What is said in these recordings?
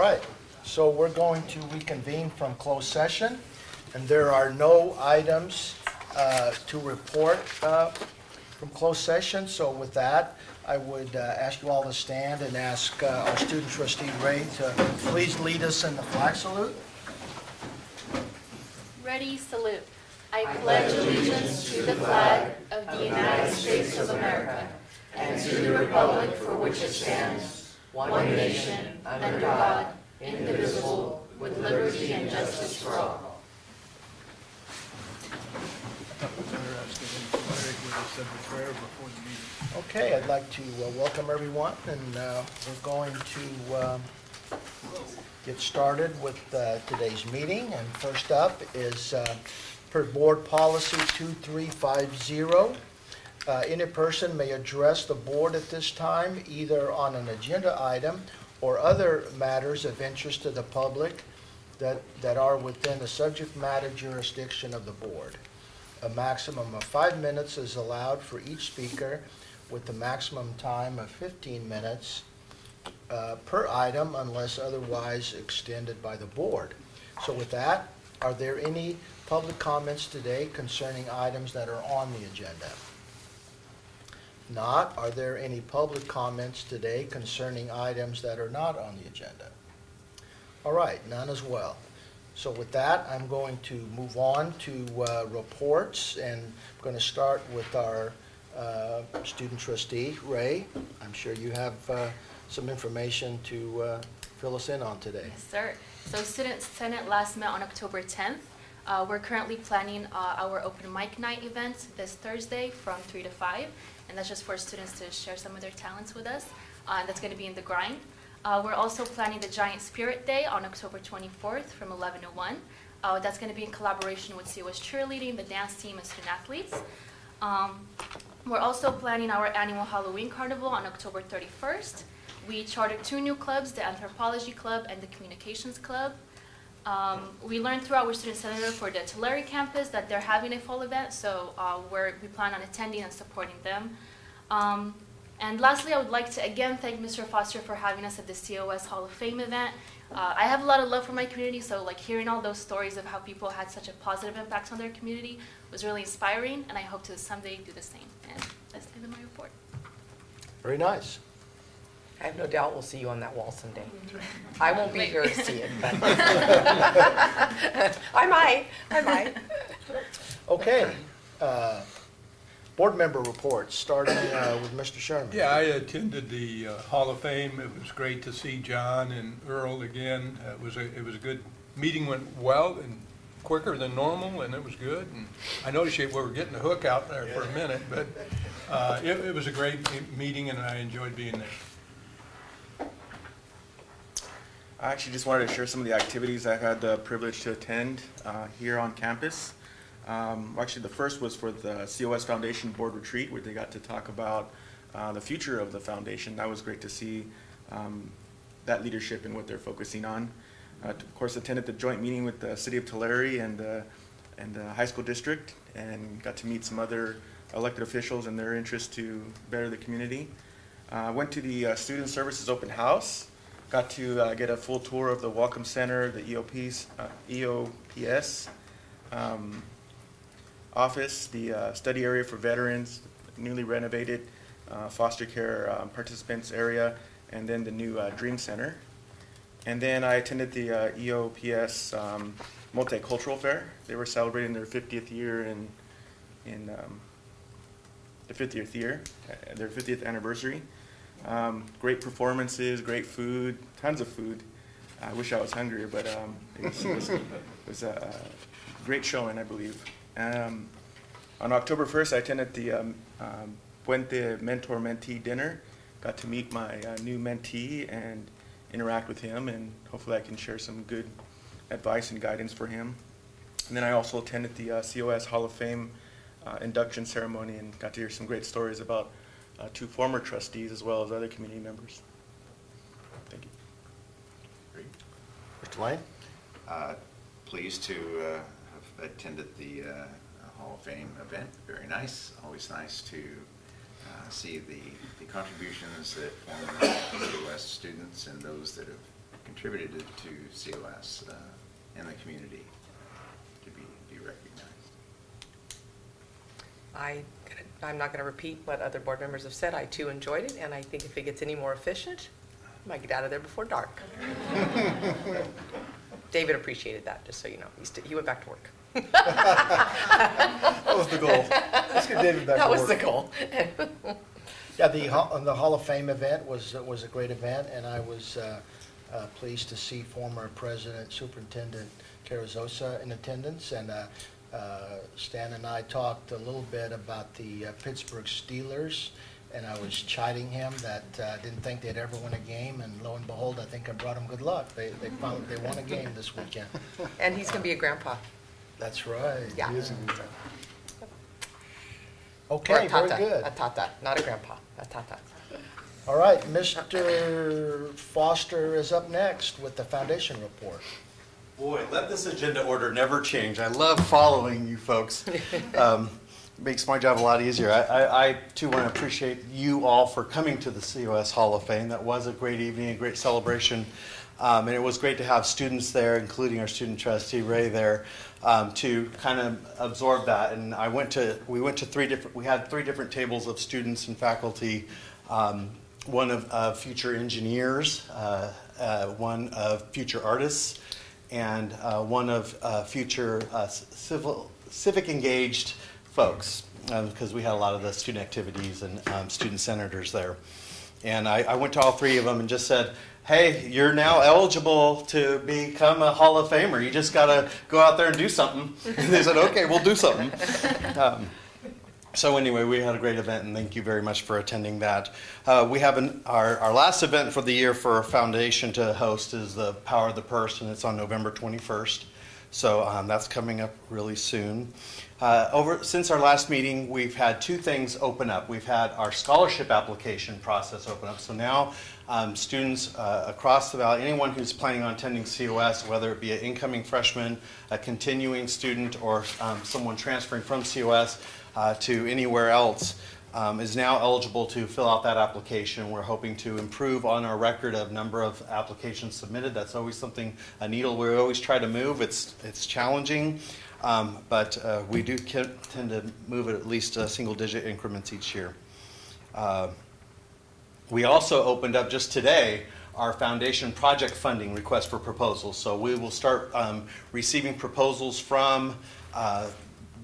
right, so we're going to reconvene from closed session, and there are no items to report from closed session. So with that, I would ask you all to stand and ask our student trustee Ray to please lead us in the flag salute. Ready, salute. I pledge allegiance to the flag of the United States of America and to the republic for which it stands, one nation, under God, indivisible, with liberty and justice for all. Okay, I'd like to welcome everyone, and we're going to get started with today's meeting. And first up is per board policy 2350. Any person may address the board at this time, either on an agenda item or other matters of interest to the public that are within the subject matter jurisdiction of the board. A maximum of 5 minutes is allowed for each speaker, with the maximum time of 15 minutes per item unless otherwise extended by the board. So with that, are there any public comments today concerning items that are on the agenda? Not, are there any public comments today concerning items that are not on the agenda? All right, none as well. So with that, I'm going to move on to reports, and I'm going to start with our student trustee, Ray. I'm sure you have some information to fill us in on today. Yes, sir. So Student Senate last met on October 10th. We're currently planning our open mic night event this Thursday from 3 to 5. And that's just for students to share some of their talents with us. That's going to be in the grind. We're also planning the Giant Spirit Day on October 24th from 11 to 1. That's going to be in collaboration with COS Cheerleading, the dance team, and student athletes. We're also planning our annual Halloween Carnival on October 31st. We chartered 2 new clubs, the Anthropology Club and the Communications Club. We learned through our student senator for the Tulare campus that they're having a fall event, so we plan on attending and supporting them. And lastly, I would like to again thank Mr. Foster for having us at the COS Hall of Fame event. I have a lot of love for my community, so like hearing all those stories of how people had such a positive impact on their community was really inspiring, and I hope to someday do the same. And that's the end of my report. Very nice. I have no doubt we'll see you on that wall someday. I won't be here to see it, but I might. Okay. Board member reports, starting with Mr. Sherman. Yeah, I attended the Hall of Fame. It was great to see John and Earl again. It was a good meeting. Went well and quicker than normal, and it was good. And I noticed we were getting the hook out there for a minute, but it was a great meeting, and I enjoyed being there. I actually just wanted to share some of the activities I had the privilege to attend here on campus. Actually, the first was for the COS Foundation Board Retreat, where they got to talk about the future of the foundation. That was great to see that leadership and what they're focusing on. Of course, attended the joint meeting with the City of Tulare and the high school district, and got to meet some other elected officials and their interest to better the community. Went to the Student Services Open House. Got to get a full tour of the Welcome Center, the EOPS office, the study area for veterans, newly renovated foster care participants area, and then the new Dream Center. And then I attended the EOPS Multicultural Fair. They were celebrating their 50th year their 50th anniversary. Great performances, great food, tons of food. I wish I was hungrier, but it was a great showing, I believe. On October 1st, I attended the Puente Mentor-Mentee dinner. Got to meet my new mentee and interact with him, and hopefully I can share some good advice and guidance for him. And then I also attended the COS Hall of Fame induction ceremony and got to hear some great stories about 2 former trustees as well as other community members. Thank you. Great. Mr. Lane? Pleased to have attended the Hall of Fame event. Very nice. Always nice to see the contributions that former COS students and those that have contributed to COS and the community to be recognized. I'm not going to repeat what other board members have said. I too enjoyed it, and I think if it gets any more efficient, I might get out of there before dark. David appreciated that, just so you know. He went back to work. That was the goal. Let's get David back to That work. was the goal. Yeah, the Hall of Fame event was a great event, and I was pleased to see former President Superintendent Carrizosa in attendance, and Stan and I talked a little bit about the Pittsburgh Steelers, and I was chiding him that I didn't think they'd ever win a game, and lo and behold, I think I brought them good luck. They won a game this weekend. And he's going to be a grandpa. That's right. Yeah. Okay, Or very a tata. good. A tata, not a grandpa, a tata. All right, Mr. Foster is up next with the foundation report. Boy, let this agenda order never change. I love following you folks. Makes my job a lot easier. I too want to appreciate you all for coming to the COS Hall of Fame. That was a great evening, a great celebration. And it was great to have students there, including our student trustee Ray there, to kind of absorb that. And we had three different tables of students and faculty. One of future engineers, one of future artists, and one of future civic engaged folks, because we had a lot of the student activities and student senators there. And I went to all three of them and just said, hey, you're now eligible to become a Hall of Famer. You just got to go out there and do something. And they said, okay, we'll do something. So anyway, we had a great event, and thank you very much for attending that. We have our last event for the year for our foundation to host is the Power of the Purse, and it's on November 21st. So that's coming up really soon. Since our last meeting, we've had two things open up. We've had our scholarship application process open up. So now students across the valley, anyone who's planning on attending COS, whether it be an incoming freshman, a continuing student, or someone transferring from COS to anywhere else, is now eligible to fill out that application. We're hoping to improve on our record of number of applications submitted. That's always something, a needle we always try to move. It's challenging, but we do tend to move at least single-digit increments each year. We also opened up just today our foundation project funding request for proposals. So we will start receiving proposals from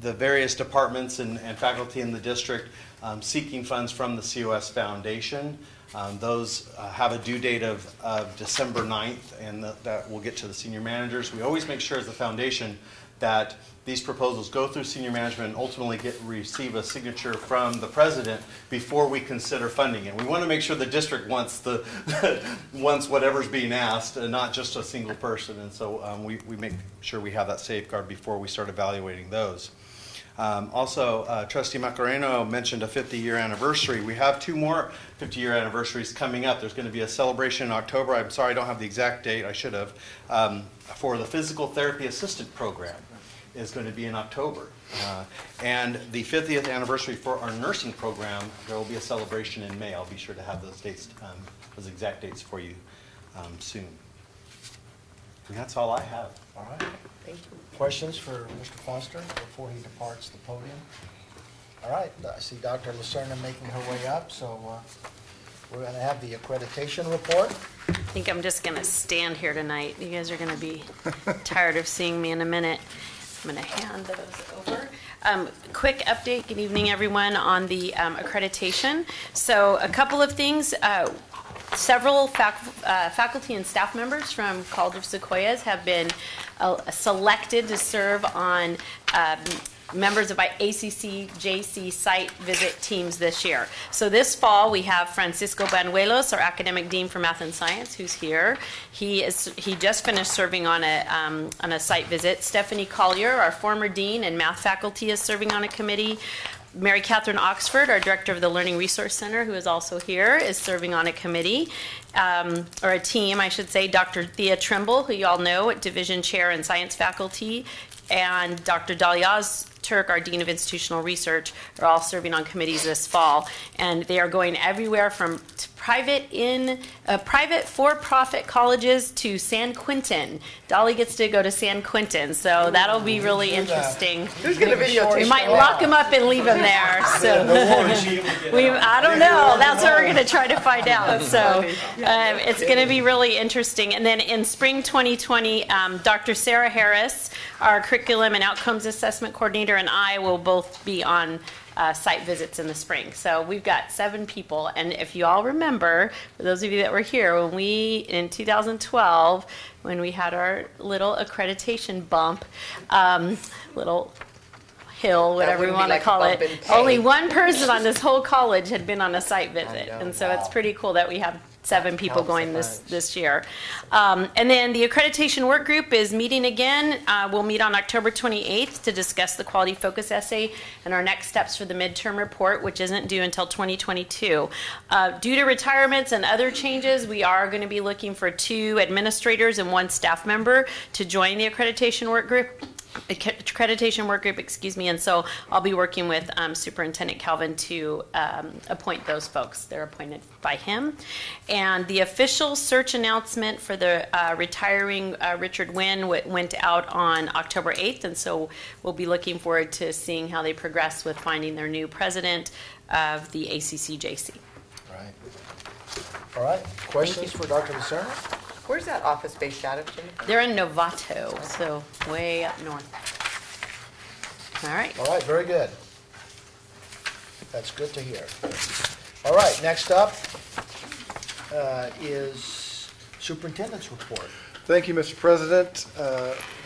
the various departments and faculty in the district seeking funds from the COS Foundation. Those have a due date of December 9th, and that will get to the senior managers. We always make sure as the foundation that these proposals go through senior management and ultimately receive a signature from the president before we consider funding it. We want to make sure the district wants wants whatever's being asked, and not just a single person. And so we make sure we have that safeguard before we start evaluating those. Also, Trustee Macareno mentioned a 50-year anniversary. We have two more 50-year anniversaries coming up. There's going to be a celebration in October. I'm sorry I don't have the exact date. I should have. For the Physical Therapy Assistant Program is going to be in October. And the 50th anniversary for our nursing program, there will be a celebration in May. I'll be sure to have those dates, those exact dates for you soon. And that's all I have. All right. Thank you. Questions for Mr. Foster before he departs the podium? All right, I see Dr. Lacerna making her way up, so we're going to have the accreditation report. I think I'm just going to stand here tonight. You guys are going to be tired of seeing me in a minute. I'm going to hand those over. Quick update, good evening everyone, on the accreditation. So a couple of things. Several faculty and staff members from College of Sequoias have been selected to serve on members of ACC JC site visit teams this year. So this fall we have Francisco Banuelos, our academic dean for math and science, who's here. He just finished serving on a site visit. Stephanie Collier, our former dean and math faculty, is serving on a committee. Mary Catherine Oxford, our director of the Learning Resource Center, who is also here, is serving on a committee, or a team, I should say. Dr. Thea Trimble, who you all know, division chair and science faculty, and Dr. Dalyaz Turk, our Dean of Institutional Research, are all serving on committees this fall. And they are going everywhere from private for-profit colleges to San Quentin. Dolly gets to go to San Quentin, so that'll be really interesting. Who's going to videotape? We might lock him up and leave him there. So I don't know. That's what we're going to try to find out. So it's going to be really interesting. And then in spring 2020, Dr. Sarah Harris, our curriculum and outcomes assessment coordinator, and I will both be on site visits in the spring. So we've got 7 people. And if you all remember, for those of you that were here, in 2012, when we had our little accreditation bump, little hill, whatever you wouldn't be want to like a call bump it, in pay. only one person on this whole college had been on a site visit. know. And so it's Wow. pretty cool that we have 7 people helps a going bunch. this year. And then the accreditation work group is meeting again. We'll meet on October 28th to discuss the quality focus essay and our next steps for the midterm report, which isn't due until 2022. Due to retirements and other changes, we are going to be looking for 2 administrators and 1 staff member to join the accreditation work group. And so I'll be working with Superintendent Calvin to appoint those folks. They're appointed by him. And the official search announcement for the retiring Richard Wynn went out on October 8th, and so we'll be looking forward to seeing how they progress with finding their new president of the ACCJC. Right. All right, questions for Dr. Lucerna? Where's that office based out of, Jennifer? They're in Novato, so way up north. All right. All right, very good. That's good to hear. All right, next up is Superintendent's report. Thank you, Mr. President.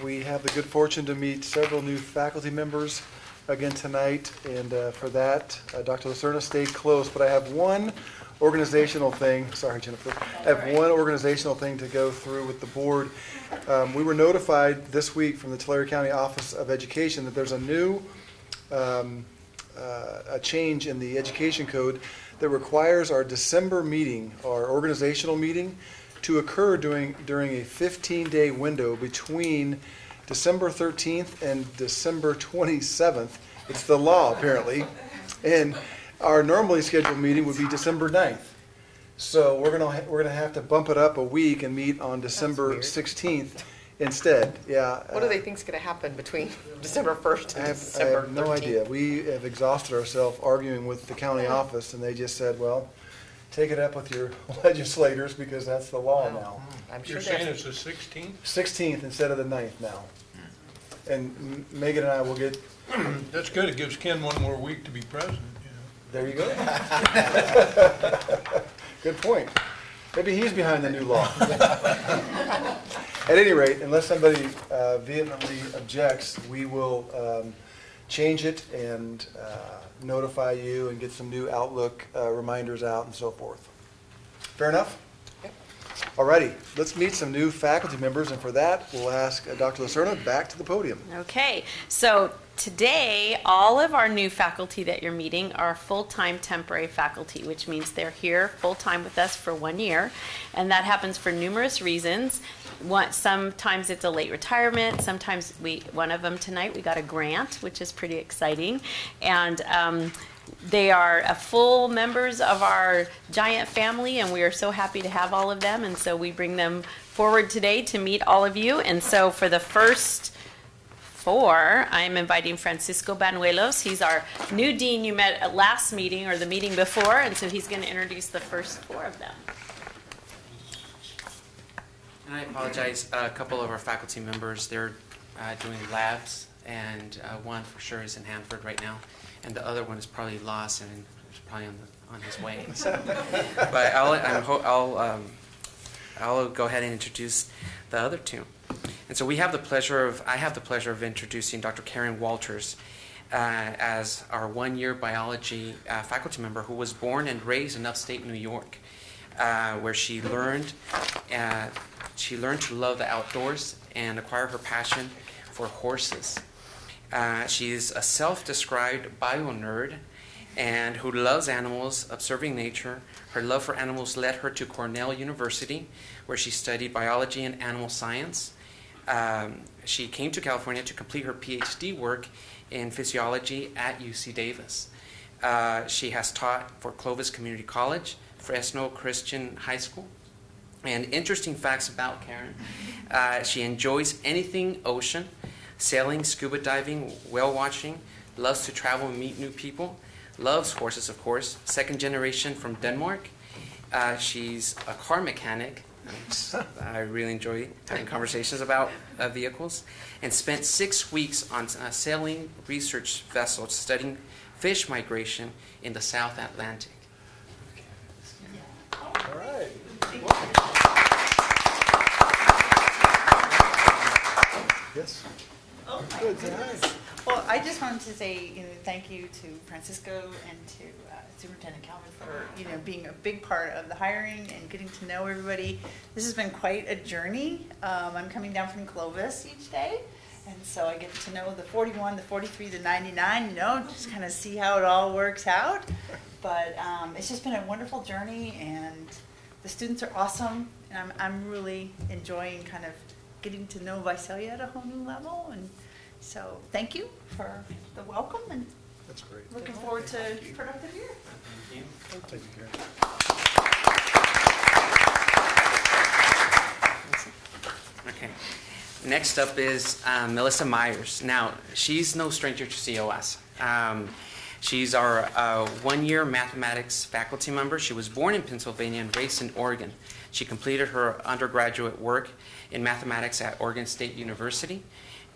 We have the good fortune to meet several new faculty members again tonight, and for that, Dr. Lucerna stayed close, but I have one organizational thing. Sorry, Jennifer. I have one organizational thing to go through with the board. We were notified this week from the Tulare County Office of Education that there's a new a change in the education code that requires our December meeting, our organizational meeting, to occur during a 15-day window between December 13th and December 27th. It's the law, apparently. And our normally scheduled meeting would be December 9th. So we're gonna have to bump it up a week and meet on December 16th instead. Yeah. What do they think's going to happen between December 1st I and have December 13th? no idea. We have exhausted ourselves arguing with the county office, and they just said, well, take it up with your legislators because that's the law now. I'm sure You're saying there's, it's the 16th? 16th instead of the 9th now. And Megan and I will get, That's good. It gives Ken one more week to be president, you know. there you go. Good point. Maybe he's behind the new law. At any rate, unless somebody vehemently objects, we will change it and notify you and get some new Outlook reminders out and so forth. Fair enough? Alrighty, let's meet some new faculty members, and for that, we'll ask Dr. Lucerna back to the podium. Okay, so today, all of our new faculty that you're meeting are full-time temporary faculty, which means they're here full-time with us for 1 year, and that happens for numerous reasons. Sometimes it's a late retirement, sometimes one of them tonight, we got a grant, which is pretty exciting, and they are full members of our giant family, and we are so happy to have all of them, and so we bring them forward today to meet all of you. And so for the first 4, I'm inviting Francisco Banuelos. He's our new dean you met at last meeting or the meeting before, and so he's going to introduce the first 4 of them. And I apologize, a couple of our faculty members, they're doing labs, and one for sure is in Hanford right now, and the other one is probably lost and is probably on his way. So, but I'll go ahead and introduce the other 2. And so I have the pleasure of introducing Dr. Karen Walters as our 1-year biology faculty member who was born and raised in upstate New York, where she learned to love the outdoors and acquire her passion for horses. She's a self-described bio-nerd and who loves animals, observing nature. Her love for animals led her to Cornell University, where she studied biology and animal science. She came to California to complete her PhD work in physiology at UC Davis. She has taught for Clovis Community College, Fresno Christian High School. And interesting facts about Karen. She enjoys anything ocean, sailing, scuba diving, whale watching, loves to travel and meet new people, loves horses, of course, second generation from Denmark. She's a car mechanic. I really enjoy having conversations about vehicles. And spent 6 weeks on a sailing research vessel studying fish migration in the South Atlantic. All right. Yes. Oh, my Good, goodness. nice. Well, I just wanted to say, thank you to Francisco and to Superintendent Calvin for, being a big part of the hiring and getting to know everybody. This has been quite a journey. I'm coming down from Clovis each day, and so I get to know the 41, the 43, the 99, just kind of see how it all works out. But it's just been a wonderful journey, and the students are awesome, and I'm really enjoying kind of getting to know Visalia at a whole new level. And so thank you for the welcome, and That's great. looking forward to a productive year. Thank you, Karen. Okay. Next up is Melissa Myers. Now, she's no stranger to COS. She's our one-year mathematics faculty member. She was born in Pennsylvania and raised in Oregon. She completed her undergraduate work in mathematics at Oregon State University,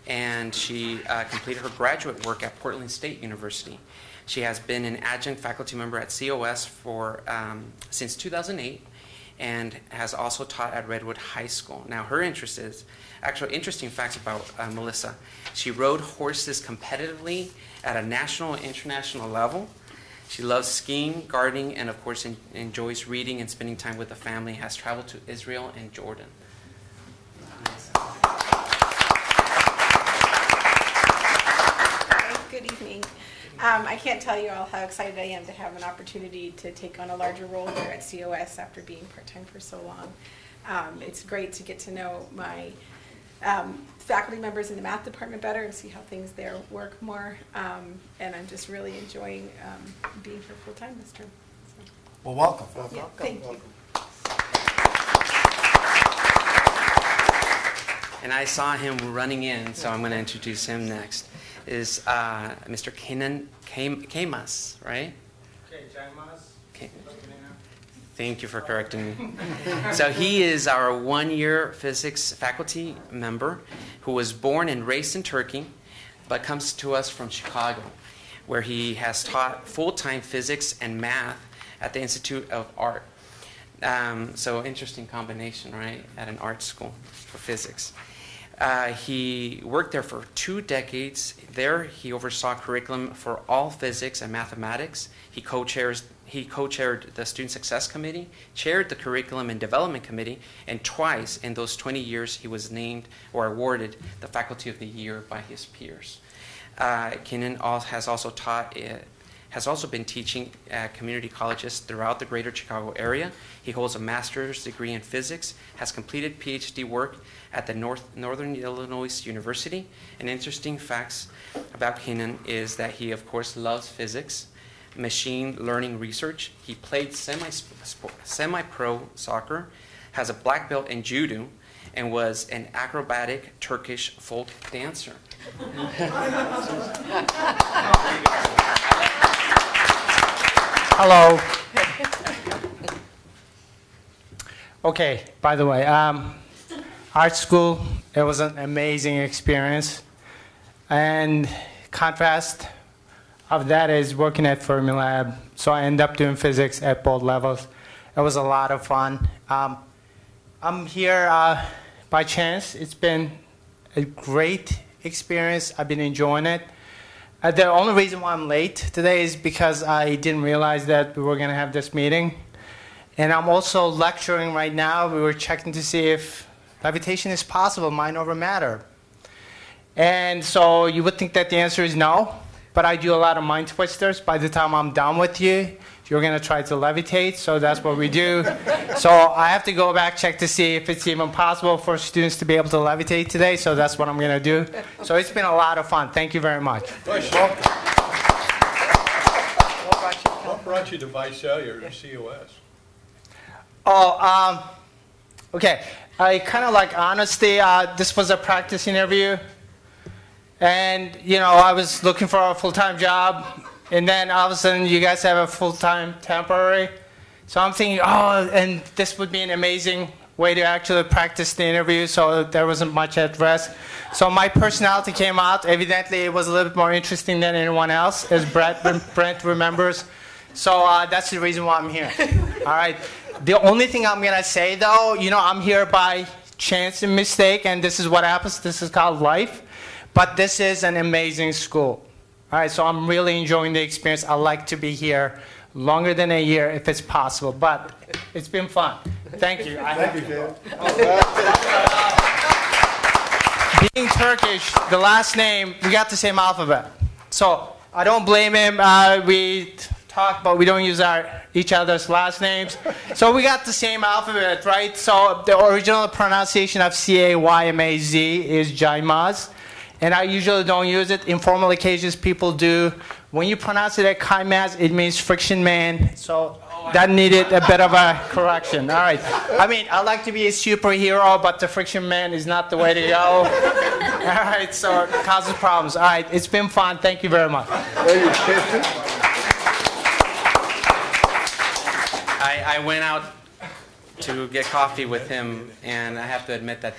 and she completed her graduate work at Portland State University. She has been an adjunct faculty member at COS since 2008 and has also taught at Redwood High School. Now, her interest is, actually interesting facts about Melissa. She rode horses competitively at a national and international level. She loves skiing, gardening, and of course enjoys reading and spending time with the family, has traveled to Israel and Jordan. Good evening. I can't tell you all how excited I am to have an opportunity to take on a larger role here at COS after being part-time for so long. It's great to get to know my faculty members in the math department better and see how things there work more. And I'm just really enjoying being here full-time this term. So. Well, welcome. Yeah, thank you. And I saw him running in, so I'm going to introduce him next. Is Mr. Kenan Kamas, right? Okay. Thank you for correcting me. So he is our one-year physics faculty member who was born and raised in Turkey, but comes to us from Chicago, where he has taught full-time physics and math at the Institute of Art. So interesting combination, right, at an art school for physics. He worked there for 2 decades. There, he oversaw curriculum for all physics and mathematics. He co-chaired the Student Success Committee, chaired the Curriculum and Development Committee, and twice in those 20 years he was named or awarded the Faculty of the Year by his peers. Kenan has also been teaching at community colleges throughout the greater Chicago area. He holds a master's degree in physics, has completed PhD work at the Northern Illinois University. And interesting facts about Kenan is that he, of course, loves physics, machine learning research. He played semi-pro soccer, has a black belt in judo, and was an acrobatic Turkish folk dancer. Hello. Okay, by the way, art school, it was an amazing experience. And contrast of that is working at Fermilab. So I ended up doing physics at both levels. It was a lot of fun. I'm here by chance. It's been a great experience. I've been enjoying it. The only reason why I'm late today is because I didn't realize that we were going to have this meeting. And I'm also lecturing right now. We were checking to see if levitation is possible, mind over matter. And so you would think that the answer is no, but I do a lot of mind twisters. By the time I'm done with you, you're going to try to levitate, so that's what we do. So I have to go back, check to see if it's even possible for students to be able to levitate today, so that's what I'm going to do. So it's been a lot of fun. Thank you very much. Welcome. brought you to Visalia or to COS? Oh, okay. I kind of like honesty. This was a practice interview. And, you know, I was looking for a full-time job. And then all of a sudden, you guys have a full-time temporary. So I'm thinking, oh, and this would be an amazing way to actually practice the interview. So there wasn't much at risk. So my personality came out. Evidently, it was a little bit more interesting than anyone else, as Brent remembers. So that's the reason why I'm here. All right. The only thing I'm going to say, though, you know, I'm here by chance and mistake, and this is what happens. This is called life. But this is an amazing school. All right, so I'm really enjoying the experience. I like to be here longer than a year if it's possible, but it's been fun. Thank you. Thank you, Caleb. Being Turkish, the last name, we got the same alphabet. So I don't blame him. We talk, but we don't use each other's last names. So we got the same alphabet, right? So the original pronunciation of C-A-Y-M-A-Z is Jaymaz. And I usually don't use it. Informal occasions, people do. When you pronounce it at Kaimaz, it means friction man. So that needed a bit of a correction. All right. I mean, I like to be a superhero, but the friction man is not the way to go. All right, so it causes problems. All right, it's been fun. Thank you very much. I went out to get coffee with him, and I have to admit that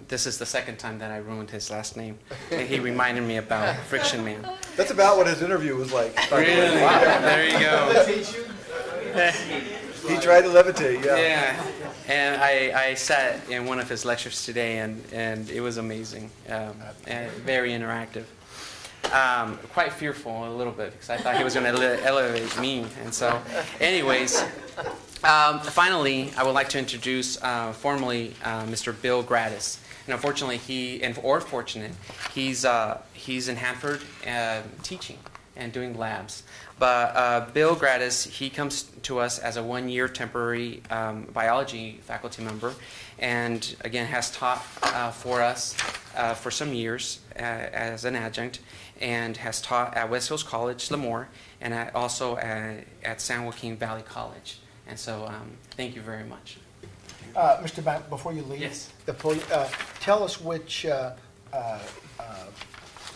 this is the second time that I ruined his last name. He reminded me about Friction Man. That's about what his interview was like. Really? Wow. There you go. He tried to levitate, yeah. Yeah. And I sat in one of his lectures today, and it was amazing. And very interactive. Quite fearful a little bit, because I thought he was going to elevate me. And so, anyways, finally, I would like to introduce formally Mr. Bill Gratis. And unfortunately, he's in Hanford teaching and doing labs. But Bill Gratis, he comes to us as a one-year temporary biology faculty member, and again has taught for us for some years as an adjunct, and has taught at West Hills College, Lemoore, and also at San Joaquin Valley College. And so, thank you very much. Mr. Bank, before you leave, Yes. Tell us which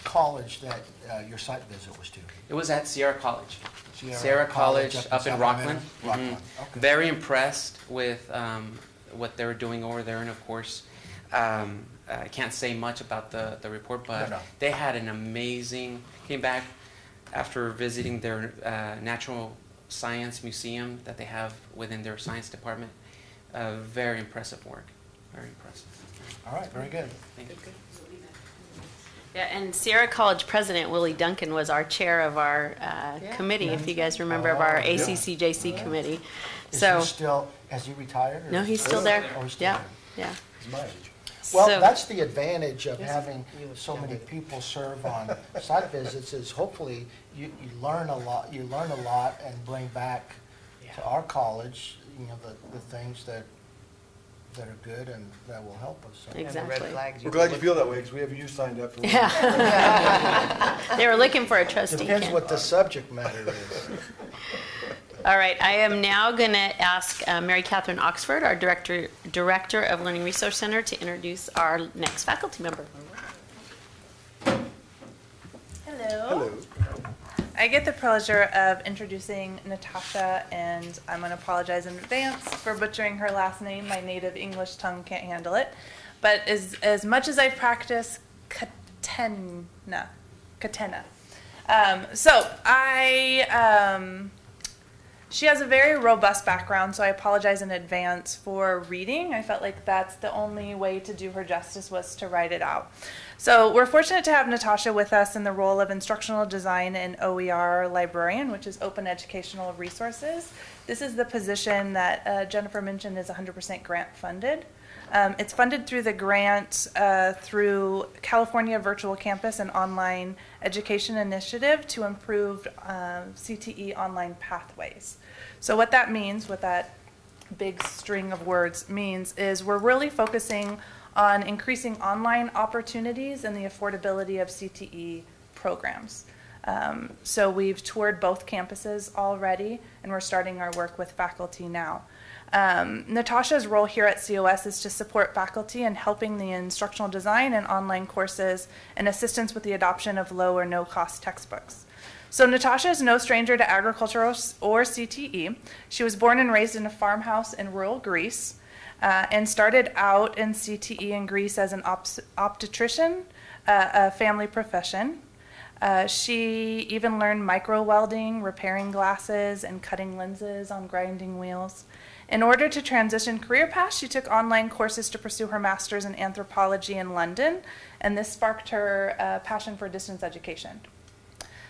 college that your site visit was to. It was at Sierra College. Sierra College up in Rockland. Rockland. Mm-hmm. Okay. Very impressed with what they were doing over there, and of course, I can't say much about the report, but No. they had an amazing. Came back after visiting their natural science museum that they have within their science department. Very impressive work. Very impressive. All right, very good. Thank you. Yeah, and Sierra College President Willie Duncan was our chair of our committee, if you guys remember, of our ACCJC committee. Is So, he still, has he retired? or no, is he's he still there. Oh, he's still Yeah, there. yeah. He's my age. Well, So- that's the advantage of having so many people serve on site visits, is hopefully you learn a lot, and bring back to our college, you know, the things that are good and that will help us. So. Exactly. We're glad you feel that way, because we have you signed up for one. Yeah. They were looking for a trustee. Depends Ken. what the subject matter is. All right, I am now going to ask Mary Catherine Oxford, our Director of Learning Resource Center, to introduce our next faculty member. Hello. I get the pleasure of introducing Natasha, and I'm going to apologize in advance for butchering her last name. My native English tongue can't handle it. But as much as I practice Katena. She has a very robust background, so I apologize in advance for reading. I felt like that's the only way to do her justice was to write it out. So we're fortunate to have Natasha with us in the role of Instructional Design and OER Librarian, which is Open Educational Resources. This is the position that Jennifer mentioned is 100% grant funded. It's funded through the grant through California Virtual Campus and Online Education Initiative to improve CTE online pathways. So what that means, what that big string of words means, is we're really focusing on increasing online opportunities and the affordability of CTE programs. So we've toured both campuses already, and we're starting our work with faculty now. Natasha's role here at COS is to support faculty in helping the instructional design and online courses and assistance with the adoption of low or no cost textbooks. So Natasha is no stranger to agriculture or CTE. She was born and raised in a farmhouse in rural Greece and started out in CTE in Greece as an obstetrician, a family profession. She even learned micro welding, repairing glasses, and cutting lenses on grinding wheels. In order to transition career paths, she took online courses to pursue her master's in anthropology in London, and this sparked her passion for distance education.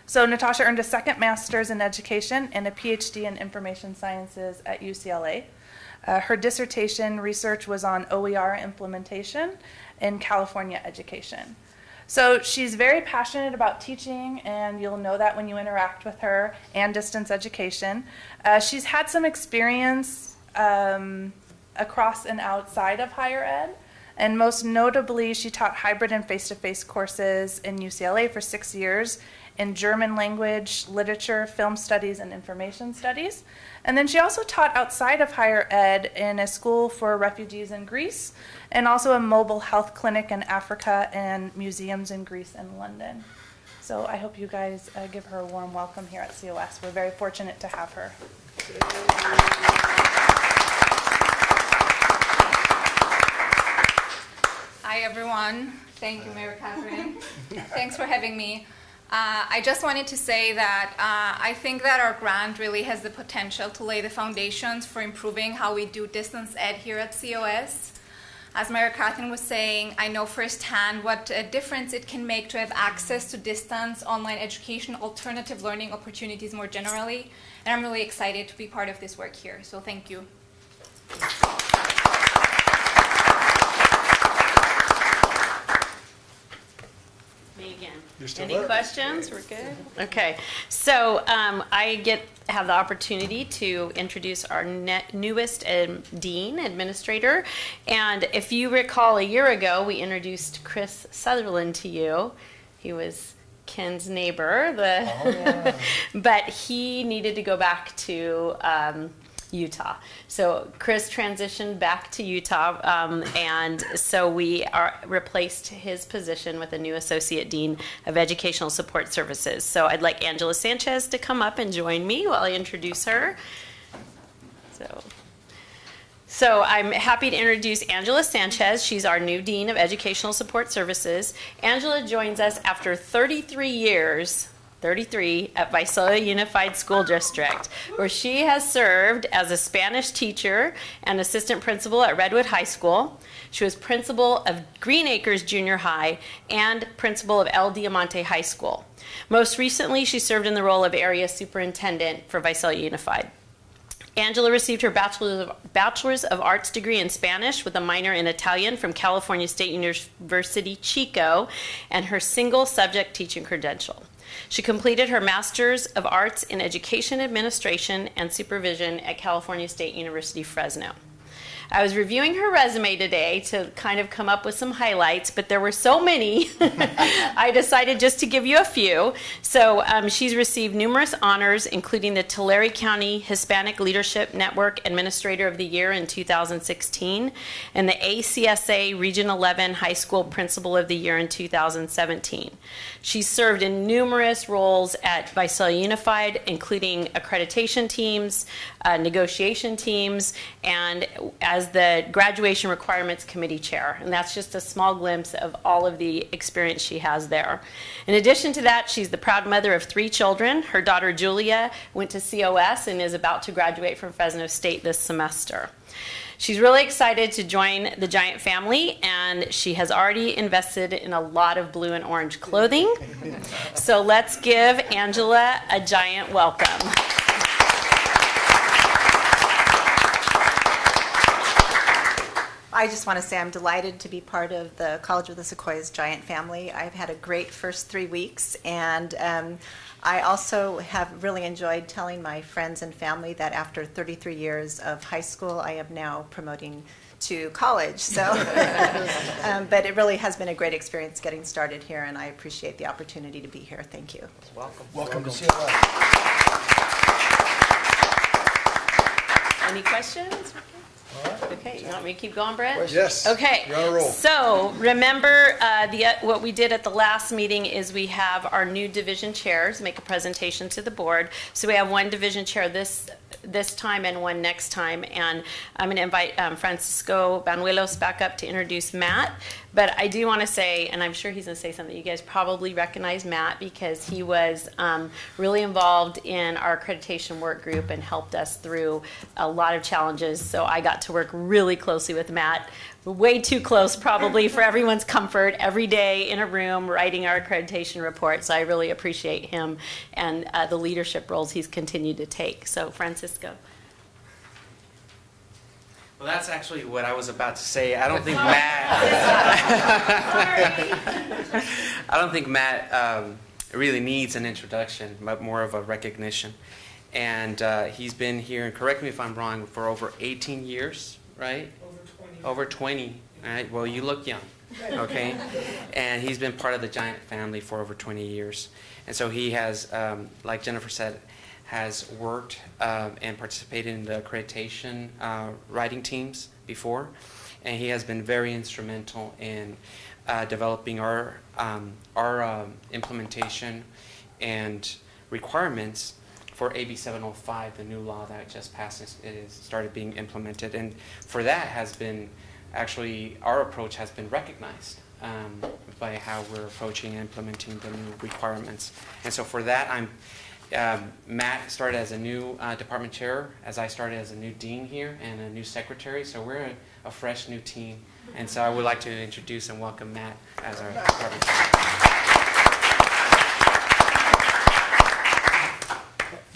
So Natasha earned a second master's in education and a PhD in information sciences at UCLA. Her dissertation research was on OER implementation in California education. So she's very passionate about teaching, and you'll know that when you interact with her, and distance education. She's had some experience across and outside of higher ed, and most notably, she taught hybrid and face-to-face courses in UCLA for 6 years in German language, literature, film studies, and information studies. And then she also taught outside of higher ed in a school for refugees in Greece, and also a mobile health clinic in Africa and museums in Greece and London. So I hope you guys give her a warm welcome here at COS. We're very fortunate to have her. Hi, everyone. Thank you, Mary Catherine. Thanks for having me. I just wanted to say that I think that our grant really has the potential to lay the foundations for improving how we do distance ed here at COS. As Mary Catherine was saying, I know firsthand what a difference it can make to have access to distance, online education, alternative learning opportunities more generally, and I'm really excited to be part of this work here, so thank you. Me again. You're still Any there. questions? We're good? Okay. So I have the opportunity to introduce our newest dean, administrator. And if you recall, a year ago, we introduced Chris Sutherland to you. He was Ken's neighbor, but he needed to go back to Utah. So Chris transitioned back to Utah, and so we replaced his position with a new Associate Dean of Educational Support Services. So I'd like Angela Sanchez to come up and join me while I introduce her. So I'm happy to introduce Angela Sanchez. She's our new Dean of Educational Support Services. Angela joins us after 33 years at Visalia Unified School District, where she has served as a Spanish teacher and assistant principal at Redwood High School. She was principal of Green Acres Junior High and principal of El Diamante High School. Most recently, she served in the role of area superintendent for Visalia Unified. Angela received her Bachelor's of Arts degree in Spanish with a minor in Italian from California State University, Chico, and her single subject teaching credential. She completed her Master's of Arts in Education Administration and Supervision at California State University, Fresno. I was reviewing her resume today to kind of come up with some highlights, but there were so many, I decided just to give you a few. So she's received numerous honors, including the Tulare County Hispanic Leadership Network Administrator of the Year in 2016, and the ACSA Region 11 High School Principal of the Year in 2017. She's served in numerous roles at Visalia Unified, including accreditation teams, negotiation teams, and as the Graduation Requirements Committee Chair. And that's just a small glimpse of all of the experience she has there. In addition to that, she's the proud mother of 3 children. Her daughter Julia went to COS and is about to graduate from Fresno State this semester. She's really excited to join the Giant family, and she has already invested in a lot of blue and orange clothing. So let's give Angela a giant welcome. I I just want to say I'm delighted to be part of the College of the Sequoias giant family. I've had a great first 3 weeks, and I also have really enjoyed telling my friends and family that after 33 years of high school, I am now promoting to college. So, but it really has been a great experience getting started here, and I appreciate the opportunity to be here. Thank you. Welcome. Welcome to COS. Any questions? Okay, you want me to keep going, Brett? Yes. Okay. You're on a roll. So remember, what we did at the last meeting is we have our new division chairs make a presentation to the board. So we have one division chair this time and one next time, and I'm going to invite Francisco Banuelos back up to introduce Matt. But I do want to say, and I'm sure he's going to say something, you guys probably recognize Matt because he was really involved in our accreditation work group and helped us through a lot of challenges. So I got to work really closely with Matt, way too close probably for everyone's comfort, every day in a room writing our accreditation report. So I really appreciate him and the leadership roles he's continued to take. So Francisco. Well, that's actually what I was about to say. I don't think Matt really needs an introduction, but more of a recognition. And he's been here, and correct me if I'm wrong, for over 18 years, right? Over 20. All right. Well, you look young. Okay. And he's been part of the Giant family for over 20 years. And so he has, like Jennifer said, has worked and participated in the accreditation writing teams before, and he has been very instrumental in developing our implementation and requirements for AB 705, the new law that just passed is started being implemented, and for that has been actually our approach has been recognized by how we're approaching and implementing the new requirements, and so for that Matt started as a new department chair, as I started as a new dean here and a new secretary. So we're a fresh new team. And so I would like to introduce and welcome Matt as our department chair.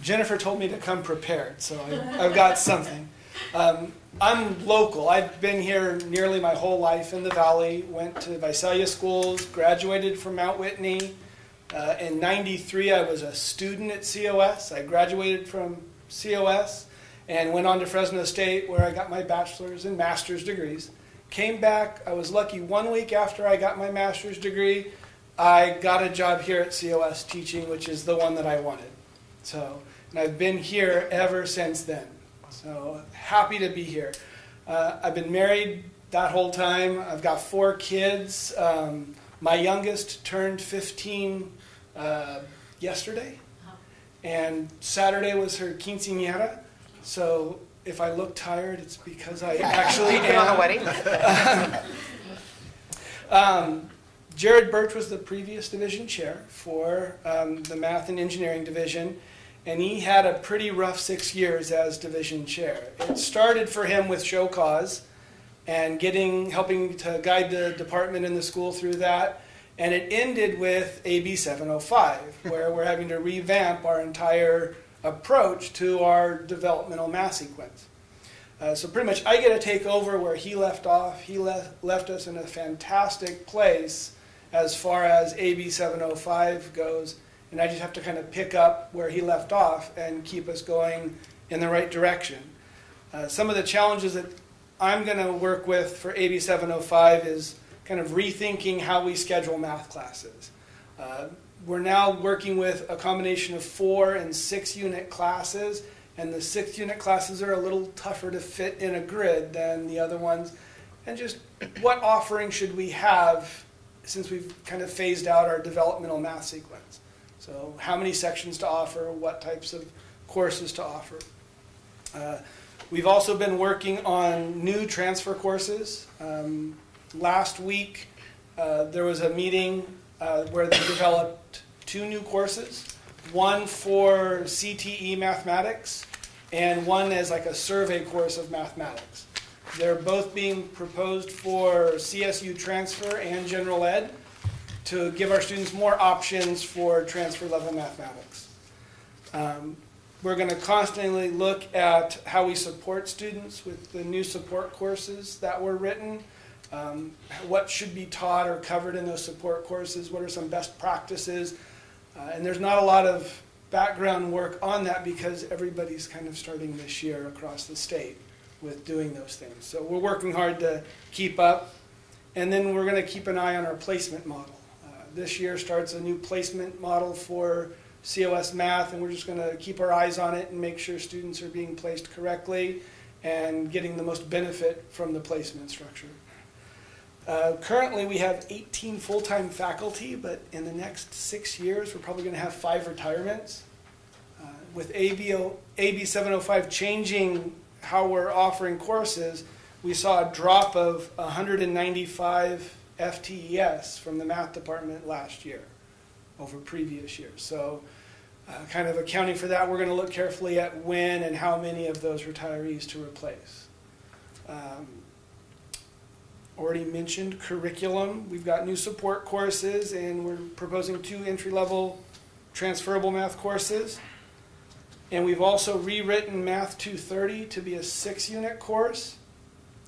Jennifer told me to come prepared, so I've got something. I'm local. I've been here nearly my whole life in the Valley, went to Visalia schools, graduated from Mount Whitney. In '93, I was a student at COS. I graduated from COS and went on to Fresno State, where I got my bachelor's and master's degrees. Came back. I was lucky 1 week after I got my master's degree, I got a job here at COS teaching, which is the one that I wanted. So, and I've been here ever since then. So happy to be here. I've been married that whole time. I've got 4 kids. My youngest turned 15 yesterday, and Saturday was her quinceañera. So if I look tired, it's because I actually am. On a wedding. Jared Birch was the previous division chair for the math and engineering division, and he had a pretty rough 6 years as division chair. It started for him with show cause and helping to guide the department and the school through that. And it ended with AB 705, where we're having to revamp our entire approach to our developmental math sequence. So pretty much I get to take over where he left off. He left us in a fantastic place as far as AB 705 goes, and I just have to kind of pick up where he left off and keep us going in the right direction. Some of the challenges that I'm going to work with for AB 705 is kind of rethinking how we schedule math classes. We're now working with a combination of 4 and 6 unit classes, and the 6 unit classes are a little tougher to fit in a grid than the other ones. And just what offering should we have since we've kind of phased out our developmental math sequence? So how many sections to offer, what types of courses to offer. We've also been working on new transfer courses. Last week, there was a meeting where they developed 2 new courses, one for CTE mathematics and one as like a survey course of mathematics. They're both being proposed for CSU transfer and general ed to give our students more options for transfer level mathematics. We're going to constantly look at how we support students with the new support courses that were written. What should be taught or covered in those support courses? What are some best practices? And there's not a lot of background work on that because everybody's kind of starting this year across the state with doing those things. So we're working hard to keep up. And then we're going to keep an eye on our placement model. This year starts a new placement model for COS Math, and we're just going to keep our eyes on it and make sure students are being placed correctly and getting the most benefit from the placement structure. Currently, we have 18 full-time faculty, but in the next 6 years, we're probably going to have 5 retirements. With AB 705 changing how we're offering courses, we saw a drop of 195 FTES from the math department last year over previous years. So kind of accounting for that, we're going to look carefully at when and how many of those retirees to replace. Already mentioned curriculum. We've got new support courses, and we're proposing 2 entry-level transferable math courses. And we've also rewritten Math 230 to be a 6-unit course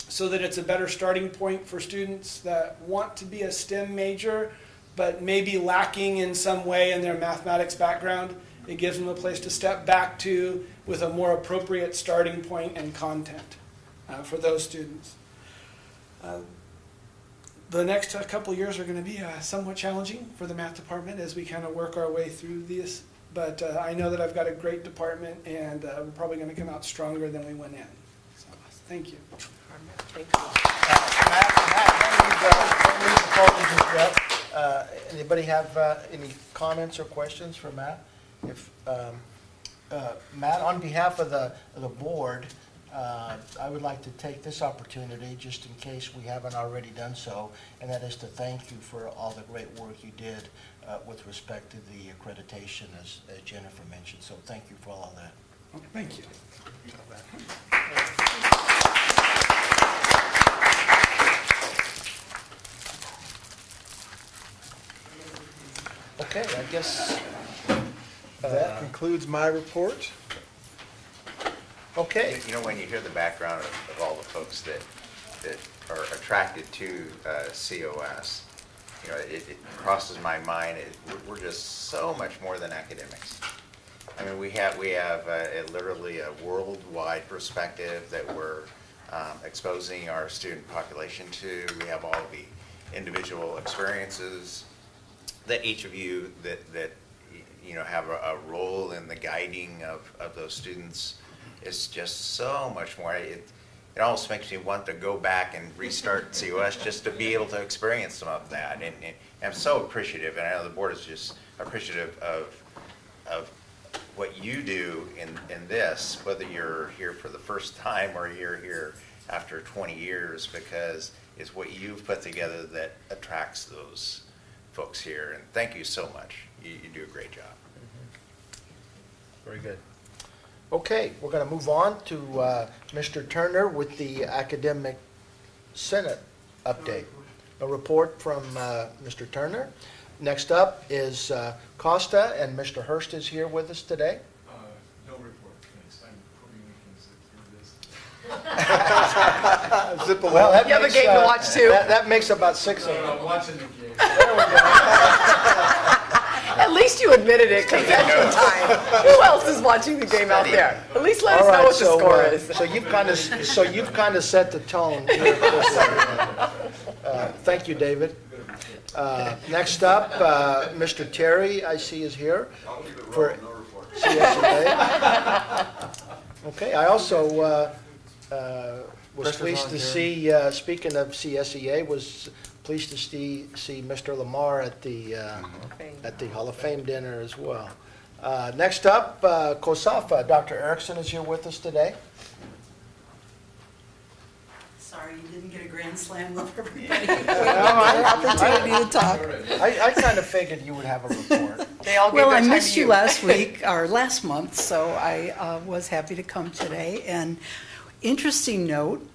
so that it's a better starting point for students that want to be a STEM major but may be lacking in some way in their mathematics background. It gives them a place to step back to with a more appropriate starting point and content for those students. The next couple years are going to be somewhat challenging for the math department as we kind of work our way through this. But I know that I've got a great department, and we're probably going to come out stronger than we went in. So, thank you. Thank you. Anybody have any comments or questions for Matt? If Matt, on behalf of the board, I would like to take this opportunity, just in case we haven't already done so, and that is to thank you for all the great work you did with respect to the accreditation, as Jennifer mentioned. So thank you for all of that. Okay, thank you. Okay, I guess that concludes my report. Okay. You know, when you hear the background of all the folks that are attracted to COS, you know, it crosses my mind. We're just so much more than academics. I mean, we have literally a worldwide perspective that we're exposing our student population to. We have all the individual experiences that each of you that you know have a role in the guiding of those students. It's just so much more. It almost makes me want to go back and restart COS just to be able to experience some of that. And I'm so appreciative, and I know the board is just appreciative of what you do in this, whether you're here for the first time or you're here after 20 years, because it's what you've put together that attracts those folks here. And thank you so much. You do a great job. Very good. Okay, we're going to move on to Mr. Turner with the Academic Senate update. A report from Mr. Turner. Next up is Costa, and Mr. Hurst is here with us today. No report, thanks. I'm hoping we can sit through this. Zip well, that you have a game to watch too. That makes about 6 of them. I'm watching the game. There we go. At least you admitted it, because that's your time. Who else is watching the game out there? At least let us know what the score is. So you've kind of set the tone. Thank you, David. Next up, Mr. Terry, I see, is here for CSEA. Okay, I also was pleased to see, speaking of CSEA, was pleased to see Mr. Lamar at the Hall of Fame dinner as well. Next up, COSAFA. Dr. Erickson is here with us today. Sorry you didn't get a grand slam with everybody. Opportunity to talk. I kind of figured you would have a report. Well, I missed you last week, or last month, so I was happy to come today. And interesting note,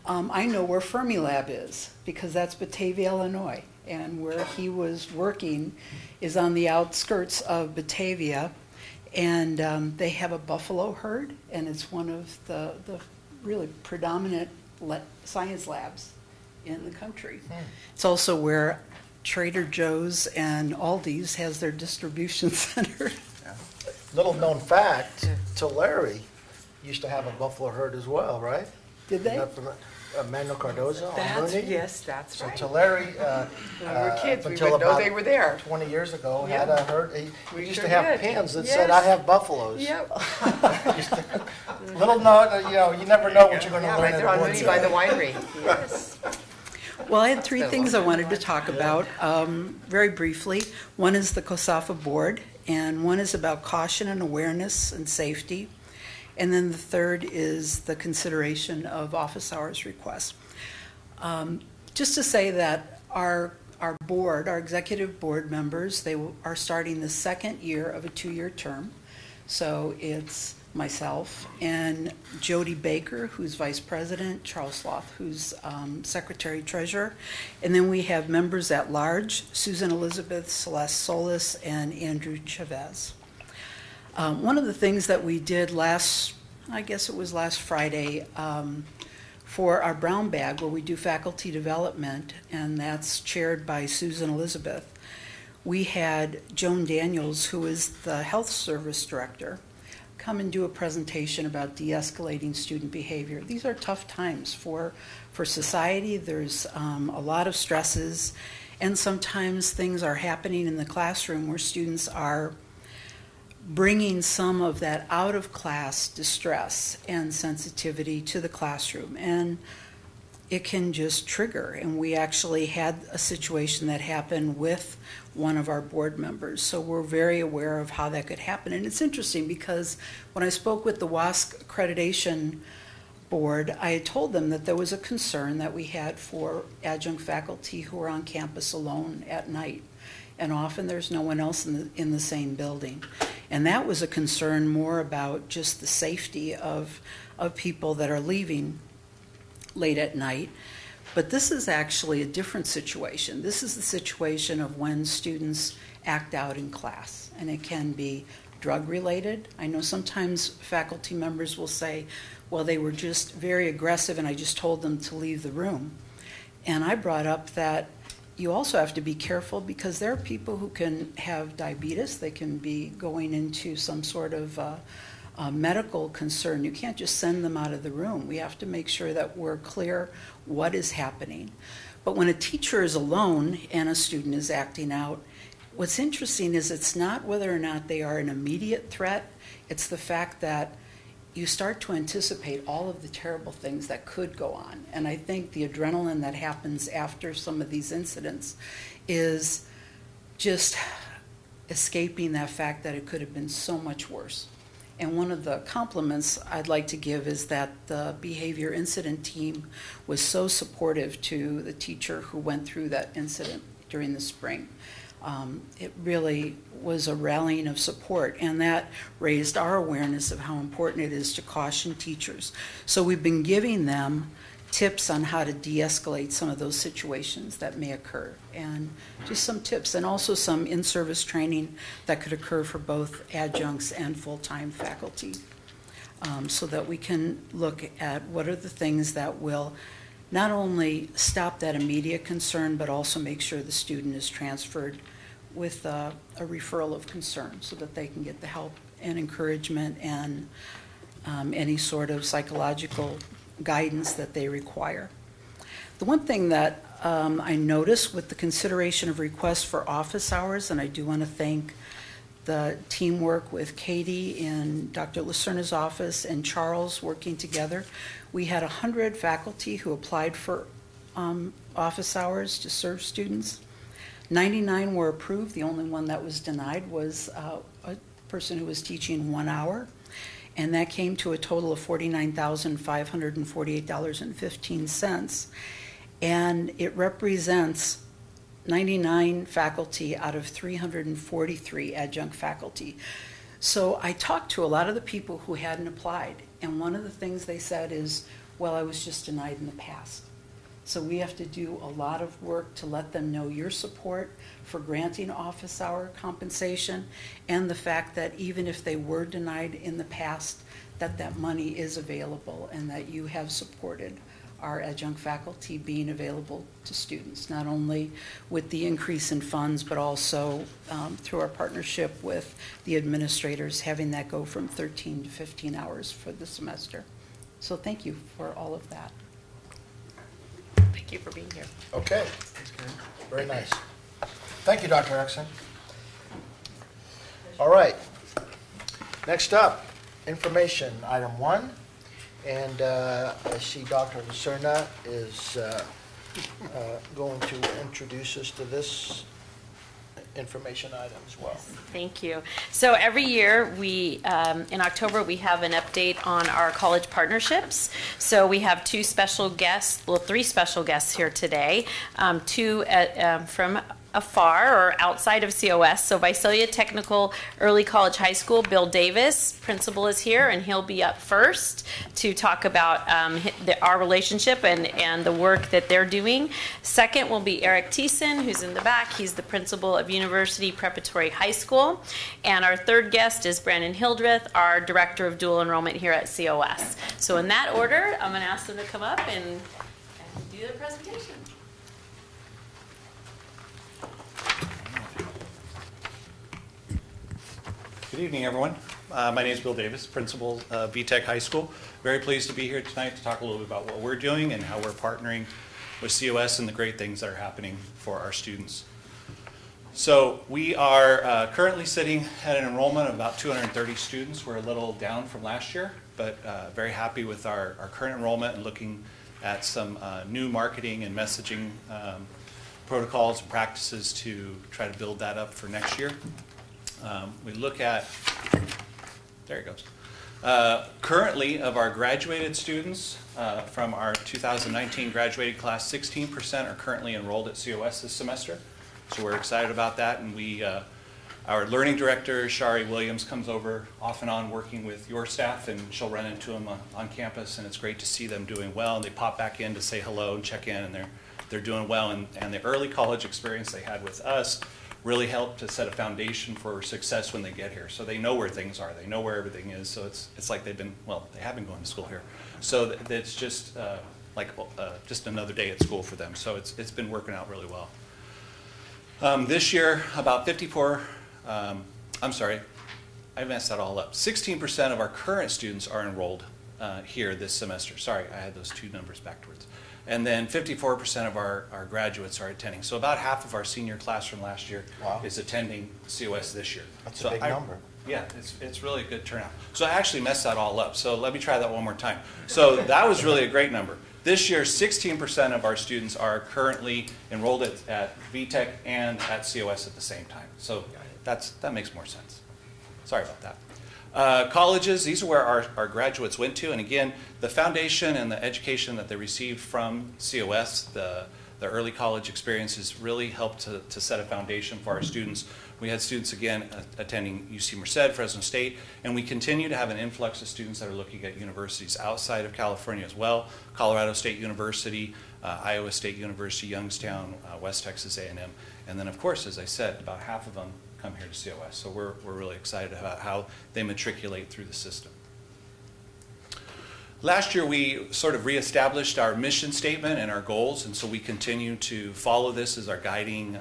I know where Fermilab is, because that's Batavia, Illinois. And where he was working is on the outskirts of Batavia. And they have a buffalo herd, and it's one of the really predominant science labs in the country. It's also where Trader Joe's and Aldi's has their distribution center. Little known fact, Tulare used to have a buffalo herd as well, right? Did they? Manuel Cardozo on That's, Mooney. yes, that's So right. Tulare, When we were kids, we until would know about they were there. 20 years ago, Yeah. had a herd. We He used sure to have did. pins that Yes. said, "I have buffaloes." Yep. Little note, you never know what you're going to Yeah, learn right at there a on board Mooney by the meeting. winery. Yes. Well, I had three things I wanted to talk about very briefly. One is the COSAFA board, and one is about caution and awareness and safety. And then the third is the consideration of office hours requests. Just to say that our board, our executive board members, they are starting the second year of a 2-year term. So it's myself and Jody Baker, who's vice president, Charles Sloth, who's secretary treasurer, and then we have members at large, Susan Elizabeth, Celeste Solis, and Andrew Chavez. One of the things that we did last Friday, for our brown bag, where we do faculty development, and that's chaired by Susan Elizabeth, we had Joan Daniels, who is the health service director, come and do a presentation about de-escalating student behavior. These are tough times for society. There's a lot of stresses, and sometimes things are happening in the classroom where students are bringing some of that out-of-class distress and sensitivity to the classroom, and it can just trigger. And we actually had a situation that happened with one of our board members, so we're very aware of how that could happen. And it's interesting because when I spoke with the WASC accreditation board, I had told them that there was a concern that we had for adjunct faculty who are on campus alone at night, and often there's no one else in the same building. And that was a concern more about just the safety of people that are leaving late at night. But this is actually a different situation. This is the situation of when students act out in class, and it can be drug related. I know sometimes faculty members will say, well, they were just very aggressive and I just told them to leave the room. And I brought up that you also have to be careful because there are people who can have diabetes. They can be going into some sort of medical concern. You can't just send them out of the room. We have to make sure that we're clear what is happening. But when a teacher is alone and a student is acting out, what's interesting is it's not whether or not they are an immediate threat. It's the fact that you start to anticipate all of the terrible things that could go on. And I think the adrenaline that happens after some of these incidents is just escaping that fact that it could have been so much worse. And one of the compliments I'd like to give is that the behavior incident team was so supportive to the teacher who went through that incident during the spring. It really was a rallying of support, and that raised our awareness of how important it is to caution teachers. So we've been giving them tips on how to de-escalate some of those situations that may occur, and just some tips, and also some in-service training that could occur for both adjuncts and full-time faculty, so that we can look at what are the things that will not only stop that immediate concern, but also make sure the student is transferred with a referral of concern so that they can get the help and encouragement and any sort of psychological guidance that they require. The one thing that I noticed with the consideration of requests for office hours, and I do want to thank the teamwork with Katie in Dr. Lucerna's office and Charles working together. We had 100 faculty who applied for office hours to serve students. 99 were approved. The only one that was denied was a person who was teaching 1 hour, and that came to a total of $49,548.15. And it represents 99 faculty out of 343 adjunct faculty. So I talked to a lot of the people who hadn't applied, and one of the things they said is, well, I was just denied in the past. So we have to do a lot of work to let them know your support for granting office hour compensation, and the fact that even if they were denied in the past, that money is available, and that you have supported our adjunct faculty being available to students, not only with the increase in funds, but also through our partnership with the administrators, having that go from 13 to 15 hours for the semester. So thank you for all of that. Thank you for being here. Okay, very nice. Thank you, Dr. Erickson. All right, next up, information, item 1. And I see Dr. Lacerna is going to introduce us to this information item as well. Thank you. So every year, in October, we have an update on our college partnerships. So we have three special guests here today, two from afar or outside of COS. So Visalia Technical Early College High School, Bill Davis, principal, is here, and he'll be up first to talk about our relationship and the work that they're doing. Second will be Eric Thiessen, who's in the back. He's the principal of University Preparatory High School. And our third guest is Brandon Hildreth, our director of dual enrollment here at COS. So in that order, I'm going to ask them to come up and do their presentation. Good evening, everyone. My name is Bill Davis, principal of VTech High School. Very pleased to be here tonight to talk a little bit about what we're doing and how we're partnering with COS and the great things that are happening for our students. So we are currently sitting at an enrollment of about 230 students. We're a little down from last year, but very happy with our current enrollment and looking at some new marketing and messaging protocols and practices to try to build that up for next year. We look at, there it goes. Currently, of our graduated students from our 2019 graduated class, 16% are currently enrolled at COS this semester. So we're excited about that, and our learning director, Shari Williams, comes over off and on working with your staff, and she'll run into them on campus, and it's great to see them doing well, and they pop back in to say hello and check in, and they're doing well, and the early college experience they had with us really helped to set a foundation for success when they get here. So they know where things are, they know where everything is, so it's like they have been going to school here. So it's just just another day at school for them. So it's been working out really well. This year, about 16% of our current students are enrolled here this semester. Sorry, I had those two numbers backwards. And then 54% of our graduates are attending. So about half of our senior class from last year is attending COS this year. That's a big number. Yeah, it's really a good turnout. So I actually messed that all up. So let me try that one more time. So that was really a great number. This year, 16% of our students are currently enrolled at VTech and at COS at the same time. So that makes more sense. Sorry about that. Colleges, these are where our graduates went to, and again, the foundation and the education that they received from COS, the early college experiences really helped to set a foundation for our students. We had students, again, attending UC Merced, Fresno State, and we continue to have an influx of students that are looking at universities outside of California as well. Colorado State University, Iowa State University, Youngstown, West Texas A&M, and then, of course, as I said, about half of them come here to COS. So we're really excited about how they matriculate through the system. Last year, we sort of reestablished our mission statement and our goals, and so we continue to follow this as our guiding,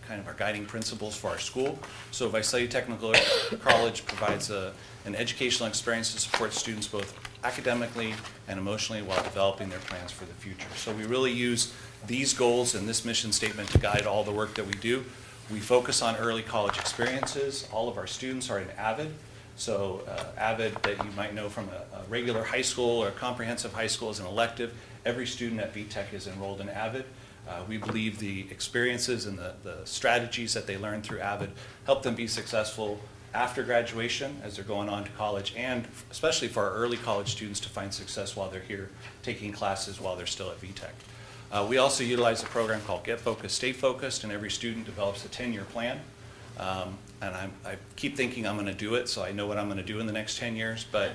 our guiding principles for our school. So Visalia Technical College provides an educational experience to support students both academically and emotionally while developing their plans for the future. So we really use these goals and this mission statement to guide all the work that we do. We focus on early college experiences. All of our students are in AVID. So AVID, that you might know from a regular high school or a comprehensive high school, is an elective. Every student at VTech is enrolled in AVID. We believe the experiences and the strategies that they learn through AVID help them be successful after graduation as they're going on to college, and especially for our early college students to find success while they're here taking classes while they're still at VTech. We also utilize a program called Get Focused, Stay Focused, and every student develops a 10-year plan. and I keep thinking I'm going to do it, so I know what I'm going to do in the next 10 years. But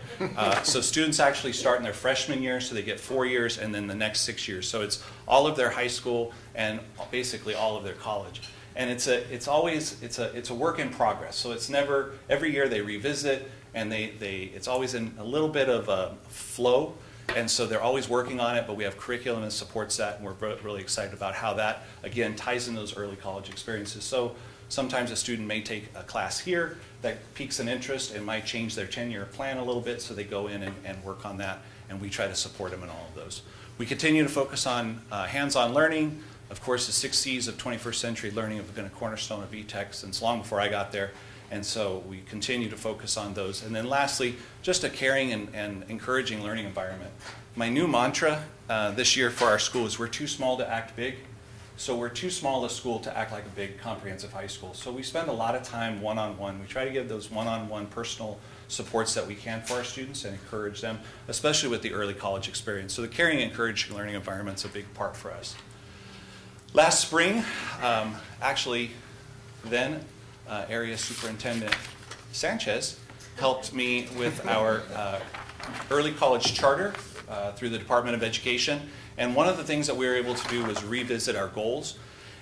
so students actually start in their freshman year, so they get 4 years, and then the next 6 years. So it's all of their high school and basically all of their college. And it's a work in progress. So it's never, every year they revisit, and it's always in a little bit of a flow. And so they're always working on it, but we have curriculum that supports that, and we're really excited about how that, again, ties in those early college experiences. So sometimes a student may take a class here that piques an interest and might change their 10-year plan a little bit, so they go in and work on that, and we try to support them in all of those. We continue to focus on hands-on learning. Of course, the 6 C's of 21st century learning have been a cornerstone of VTech since long before I got there. And so we continue to focus on those. And then lastly, just a caring and encouraging learning environment. My new mantra this year for our school is we're too small to act big. So we're too small a school to act like a big comprehensive high school. So we spend a lot of time one-on-one. We try to give those one-on-one personal supports that we can for our students and encourage them, especially with the early college experience. So the caring and encouraging learning environment is a big part for us. Last spring, actually then, Area Superintendent Sanchez helped me with our early college charter through the Department of Education. And one of the things that we were able to do was revisit our goals.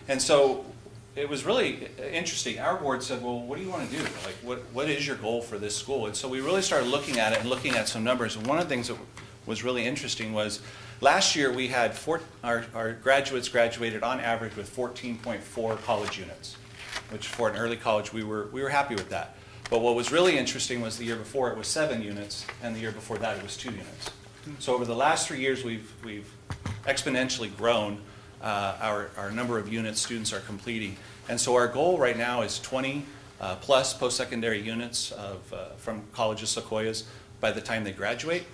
And so it was really interesting. Our board said, well, what do you want to do? Like, what is your goal for this school? And so we really started looking at it and looking at some numbers. And one of the things that was really interesting was last year we had our graduates graduated on average with 14.4 college units, which for an early college, we were happy with that. But what was really interesting was the year before it was 7 units, and the year before that it was 2 units. So over the last 3 years, we've exponentially grown our number of units students are completing. And so our goal right now is 20 plus post-secondary units from College of Sequoias by the time they graduate.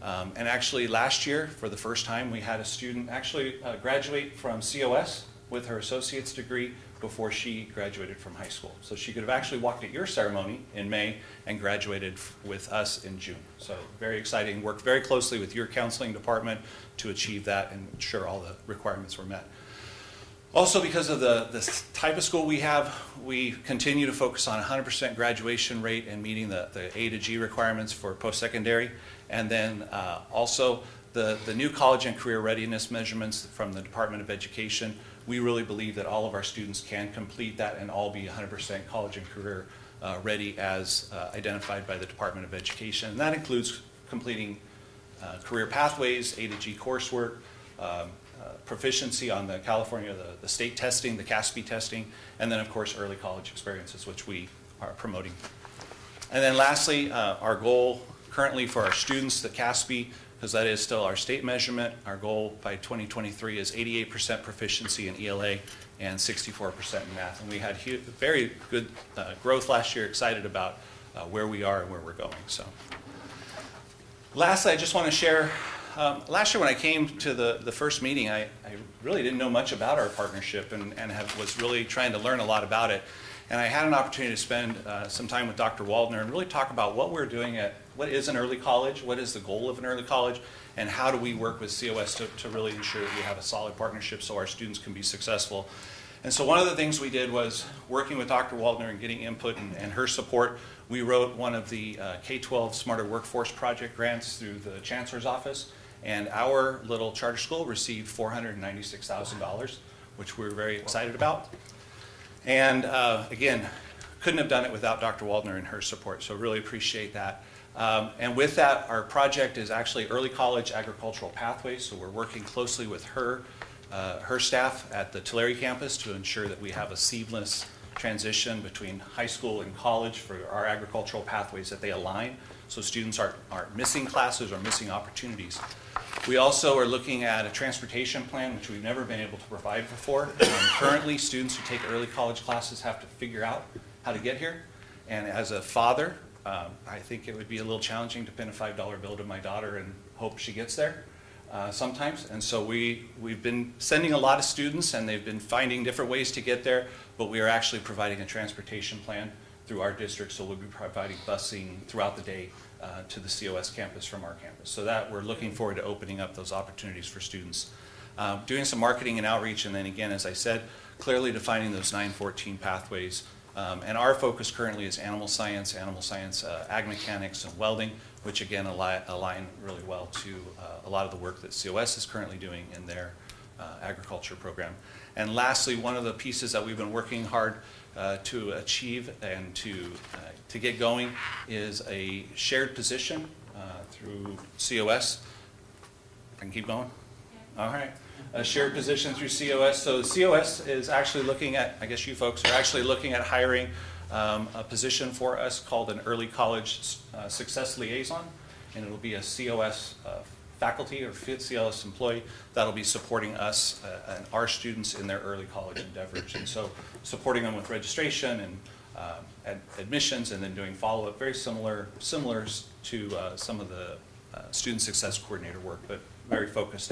And actually last year, for the first time, we had a student actually graduate from COS with her associate's degree before she graduated from high school. So she could have actually walked at your ceremony in May and graduated with us in June. So very exciting, worked very closely with your counseling department to achieve that and ensure all the requirements were met. Also, because of the type of school we have, we continue to focus on 100% graduation rate and meeting the A to G requirements for post-secondary. And then also the new college and career readiness measurements from the Department of Education. We really believe that all of our students can complete that and all be 100% college and career ready as identified by the Department of Education. And that includes completing career pathways, A to G coursework, proficiency on the California, the state testing, the CASP testing, and then of course early college experiences, which we are promoting. And then lastly, our goal currently for our students, the CASP, because that is still our state measurement. Our goal by 2023 is 88% proficiency in ELA and 64% in math. And we had very good growth last year, excited about where we are and where we're going. So, lastly, I just want to share, last year when I came to the first meeting, I really didn't know much about our partnership and was really trying to learn a lot about it. And I had an opportunity to spend some time with Dr. Waldner and really talk about what we're doing at what is an early college, what is the goal of an early college, and how do we work with COS to really ensure that we have a solid partnership so our students can be successful. And so one of the things we did was working with Dr. Waldner and getting input and her support, we wrote one of the K-12 Smarter Workforce Project grants through the Chancellor's Office, and our little charter school received $496,000, which we're very excited about. And again, couldn't have done it without Dr. Waldner and her support, so really appreciate that. And with that, our project is actually early college agricultural pathways, so we're working closely with her staff at the Tulare campus to ensure that we have a seamless transition between high school and college for our agricultural pathways, that they align so students aren't missing classes or missing opportunities. We also are looking at a transportation plan, which we've never been able to provide before. Currently, students who take early college classes have to figure out how to get here. And as a father, I think it would be a little challenging to pin a $5 bill to my daughter and hope she gets there sometimes. And so we've been sending a lot of students, and they've been finding different ways to get there, but we are actually providing a transportation plan through our district, so we'll be providing busing throughout the day to the COS campus from our campus. So that we're looking forward to opening up those opportunities for students. Doing some marketing and outreach, and then again, as I said, clearly defining those 914 pathways And our focus currently is animal science, ag mechanics, and welding, which again align really well to a lot of the work that COS is currently doing in their agriculture program. And lastly, one of the pieces that we've been working hard to achieve and to get going is a shared position through COS. I can keep going? All right. A shared position through COS. So COS is actually looking at, I guess you folks are actually looking at hiring a position for us called an early college success liaison, and it'll be a COS faculty or COS employee that'll be supporting us and our students in their early college endeavors. And so supporting them with registration and admissions, and then doing follow-up, very similar to some of the student success coordinator work, but very focused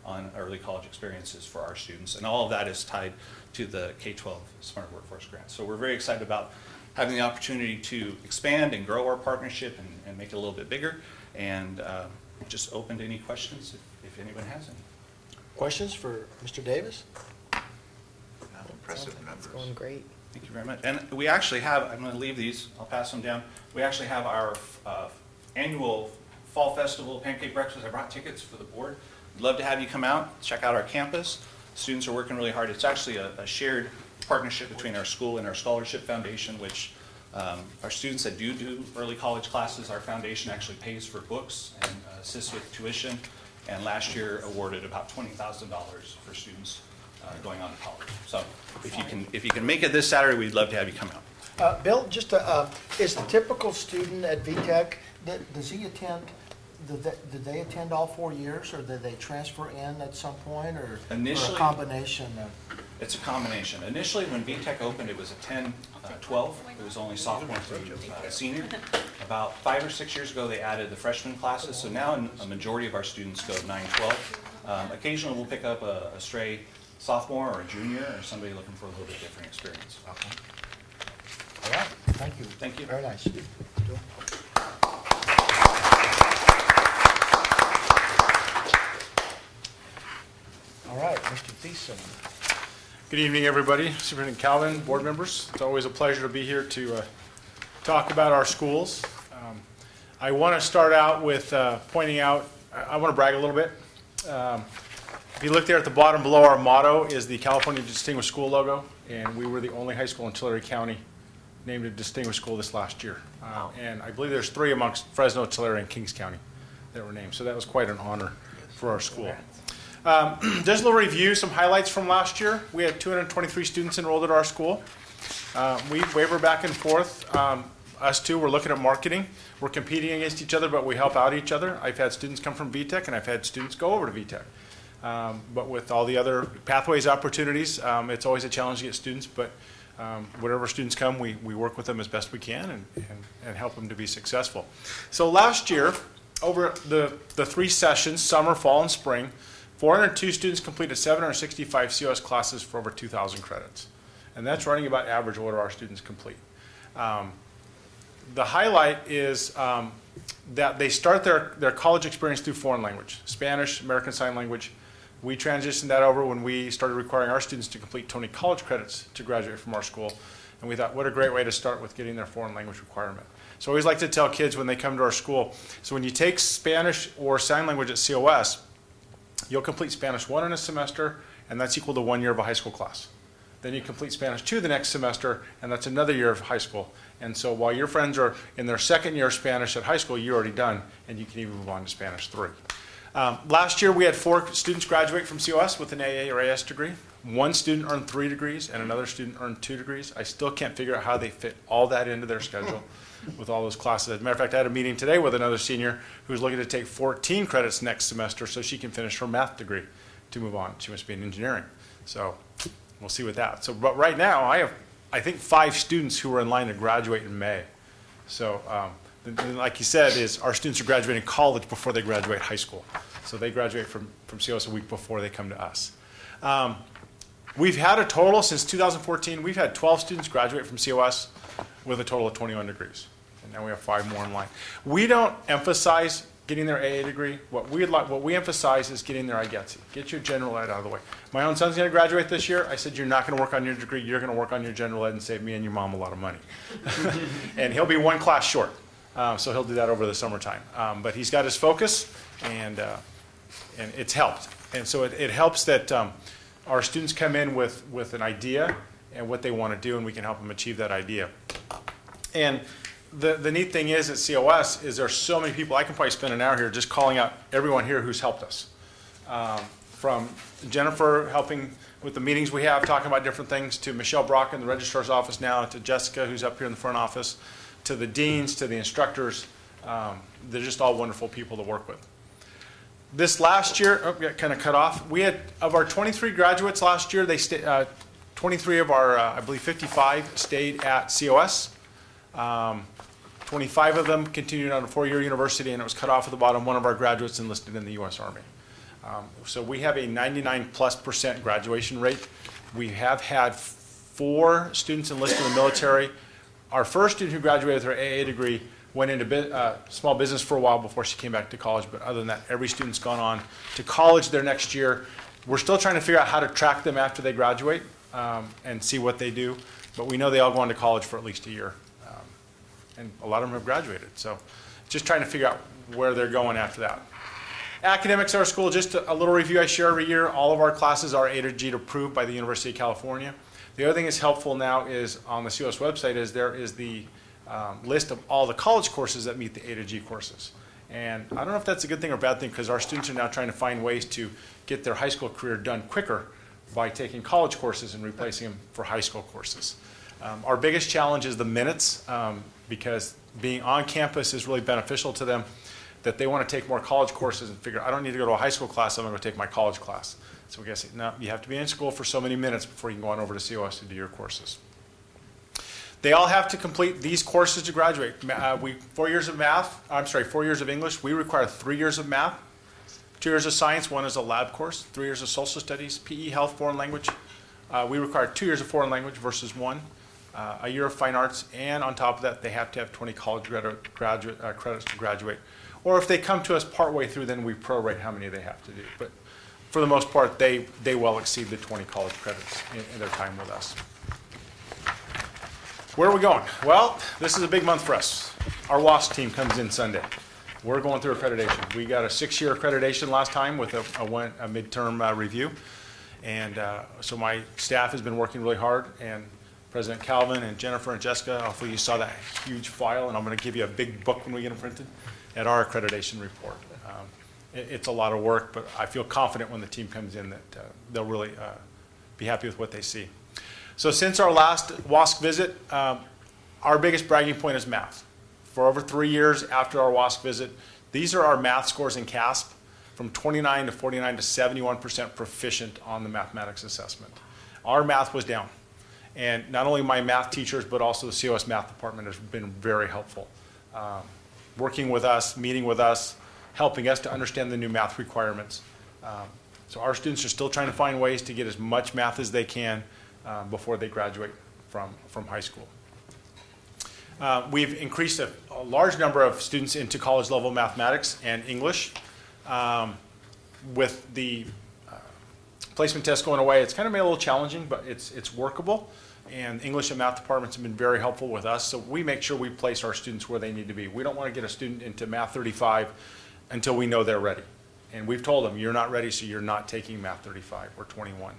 on early college experiences for our students. And all of that is tied to the K-12 Smart Workforce Grant. So we're very excited about having the opportunity to expand and grow our partnership and make it a little bit bigger. And just open to any questions if anyone has any. Questions for Mr. Davis? Impressive numbers. It's going great. Thank you very much. And we actually have, I'm going to leave these, I'll pass them down. We actually have our annual Fall Festival Pancake Breakfast. I brought tickets for the board. We'd love to have you come out, check out our campus. Students are working really hard. It's actually a shared partnership between our school and our Scholarship Foundation, which our students that do early college classes, our foundation actually pays for books and assists with tuition. And last year awarded about $20,000 for students going on to college. So if you can make it this Saturday, we'd love to have you come out. Bill, just is the typical student at VTech, does he attend? Did they attend all 4 years, or did they transfer in at some point, or a combination of? It's a combination. Initially, when VTech opened, it was a 10-12. It was only sophomore through senior. About 5 or 6 years ago, they added the freshman classes. So now a majority of our students go 9-12. Occasionally, we'll pick up a stray sophomore or a junior or somebody looking for a little bit different experience. Okay. All right. Thank you. Thank you. Very nice. All right, Mr. Thiessen. Good evening, everybody. Superintendent Calvin, board members. It's always a pleasure to be here to talk about our schools. I want to start out with pointing out, I want to brag a little bit. If you look there at the bottom below, our motto is the California Distinguished School logo, and we were the only high school in Tulare County named a distinguished school this last year. And I believe there's 3 amongst Fresno, Tulare, and Kings County that were named. So that was quite an honor for our school. Just a little review, some highlights from last year. We had 223 students enrolled at our school. We waver back and forth. Us two, we're looking at marketing. We're competing against each other, but we help out each other. I've had students come from VTech, and I've had students go over to VTech. But with all the other pathways opportunities, it's always a challenge to get students, but whatever students come, we work with them as best we can and help them to be successful. So last year, over the 3 sessions, summer, fall, and spring, 402 students completed 765 COS classes for over 2,000 credits. And that's running about average what our students complete. The highlight is that they start their college experience through foreign language, Spanish, American Sign Language. We transitioned that over when we started requiring our students to complete Tony College credits to graduate from our school. And we thought, what a great way to start with getting their foreign language requirement. So I always like to tell kids when they come to our school, so when you take Spanish or sign language at COS, you'll complete Spanish 1 in a semester, and that's equal to 1 year of a high school class. Then you complete Spanish 2 the next semester, and that's another year of high school. And so while your friends are in their 2nd year of Spanish at high school, you're already done, and you can even move on to Spanish 3. Last year, we had 4 students graduate from COS with an AA or AS degree. 1 student earned 3 degrees, and another student earned 2 degrees. I still can't figure out how they fit all that into their schedule with all those classes. As a matter of fact, I had a meeting today with another senior who's looking to take 14 credits next semester so she can finish her math degree to move on. She must be in engineering. So we'll see with that. So, but right now, I have, I think, 5 students who are in line to graduate in May. So like you said, is our students are graduating college before they graduate high school. So they graduate from COS a week before they come to us. We've had a total, since 2014, we've had 12 students graduate from COS with a total of 21 degrees. And now we have 5 more in line. We don't emphasize getting their AA degree. What we emphasize is getting their IGETC. Get your general ed out of the way. My own son's going to graduate this year. I said, you're not going to work on your degree. You're going to work on your general ed and save me and your mom a lot of money. And he'll be one class short. So he'll do that over the summertime. But he's got his focus, and it's helped. And so it helps that our students come in with an idea and what they want to do, and we can help them achieve that idea. And the neat thing is at COS is there's so many people. I can probably spend an hour here just calling out everyone here who's helped us. From Jennifer helping with the meetings we have, talking about different things, to Michelle Brock in the registrar's office now, to Jessica who's up here in the front office, to the deans, to the instructors. They're just all wonderful people to work with. This last year, got kind of cut off. We had, of our 23 graduates last year, 23 of our, I believe 55 stayed at COS. 25 of them continued on a 4-year university, and it was cut off at the bottom. One of our graduates enlisted in the U.S. Army. So we have a 99+% graduation rate. We have had 4 students enlisted in the military. Our first student who graduated with her AA degree went into small business for a while before she came back to college, but other than that, every student's gone on to college their next year. We're still trying to figure out how to track them after they graduate and see what they do, but we know they all go on to college for at least a year. And a lot of them have graduated, so just trying to figure out where they're going after that. Academics at our school, just a little review I share every year. All of our classes are A to G approved by the University of California. The other thing that's helpful now is on the COS website is there is the list of all the college courses that meet the A to G courses. And I don't know if that's a good thing or a bad thing, because our students are now trying to find ways to get their high school career done quicker by taking college courses and replacing them for high school courses. Our biggest challenge is the minutes, because being on campus is really beneficial to them, that they want to take more college courses and figure, I don't need to go to a high school class, I'm going to take my college class. So we got to say, no, you have to be in school for so many minutes before you can go on over to COS to do your courses. They all have to complete these courses to graduate. 4 years of math, 4 years of English. We require 3 years of math, 2 years of science, 1 is a lab course, 3 years of social studies, PE, health, foreign language. We require 2 years of foreign language versus 1. A year of fine arts, and on top of that, they have to have 20 college credits to graduate. Or if they come to us partway through, then we prorate how many they have to do. But for the most part, they well exceed the 20 college credits in their time with us. Where are we going? Well, this is a big month for us. Our WASC team comes in Sunday. We're going through accreditation. We got a 6-year accreditation last time with a midterm review. And so my staff has been working really hard, and President Calvin and Jennifer and Jessica, hopefully you saw that huge file, and I'm going to give you a big book when we get them printed at our accreditation report. It's a lot of work, but I feel confident when the team comes in that they'll really be happy with what they see. So since our last WASC visit, our biggest bragging point is math. For over 3 years after our WASC visit, these are our math scores in CASP, from 29 to 49 to 71% proficient on the mathematics assessment. Our math was down. And not only my math teachers, but also the COS math department has been very helpful. Working with us, meeting with us, helping us to understand the new math requirements. So our students are still trying to find ways to get as much math as they can before they graduate from high school. We've increased a large number of students into college level mathematics and English. With the placement test going away, it's kind of made it a little challenging, but it's workable. And English and math departments have been very helpful with us, so we make sure we place our students where they need to be. We don't want to get a student into Math 35 until we know they're ready. And we've told them, you're not ready, so you're not taking Math 35 or 21.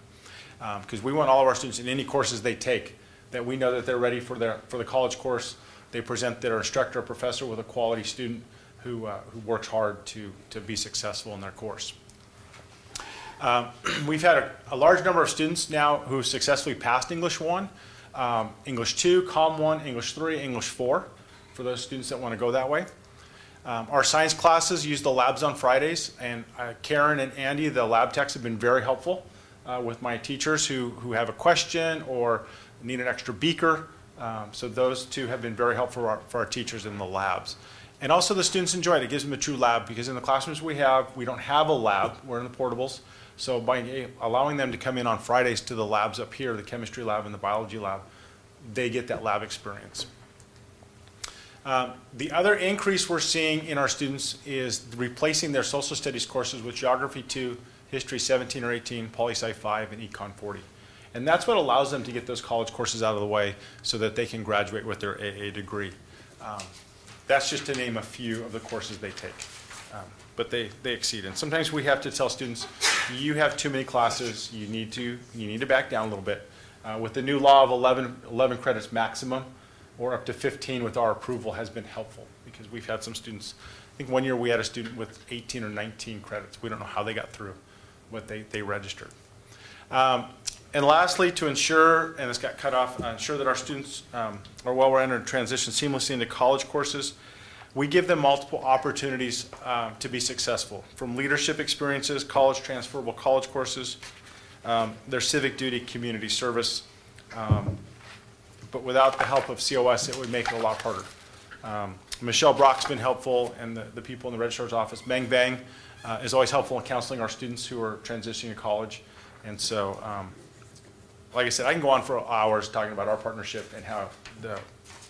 Because we want all of our students in any courses they take, that we know that they're ready for the college course. They present their instructor or professor with a quality student who works hard to be successful in their course. We've had a large number of students now who successfully passed English 1, English 2, Com 1, English 3, English 4, for those students that want to go that way. Our science classes use the labs on Fridays, and Karen and Andy, the lab techs, have been very helpful with my teachers who have a question or need an extra beaker. So those two have been very helpful for our teachers in the labs. And also the students enjoy it. It gives them a true lab, because in the classrooms we don't have a lab. We're in the portables. So by allowing them to come in on Fridays to the labs up here, the chemistry lab and the biology lab, they get that lab experience. The other increase we're seeing in our students is replacing their social studies courses with Geography 2, History 17 or 18, Poli-Sci 5, and Econ 40. And that's what allows them to get those college courses out of the way so that they can graduate with their AA degree. That's just to name a few of the courses they take. But they exceed. And sometimes we have to tell students, you have too many classes, you need to back down a little bit. With the new law of 11 credits maximum, or up to 15 with our approval has been helpful, because we've had some students, I think one year we had a student with 18 or 19 credits. We don't know how they got through what they registered. And lastly, to ensure, and this got cut off, ensure that our students are well rounded and transition seamlessly into college courses, we give them multiple opportunities to be successful, from leadership experiences, college transferable college courses, their civic duty, community service. But without the help of COS, it would make it a lot harder. Michelle Brock's been helpful, and the people in the registrar's office. Bang Bang is always helpful in counseling our students who are transitioning to college. And so, like I said, I can go on for hours talking about our partnership and how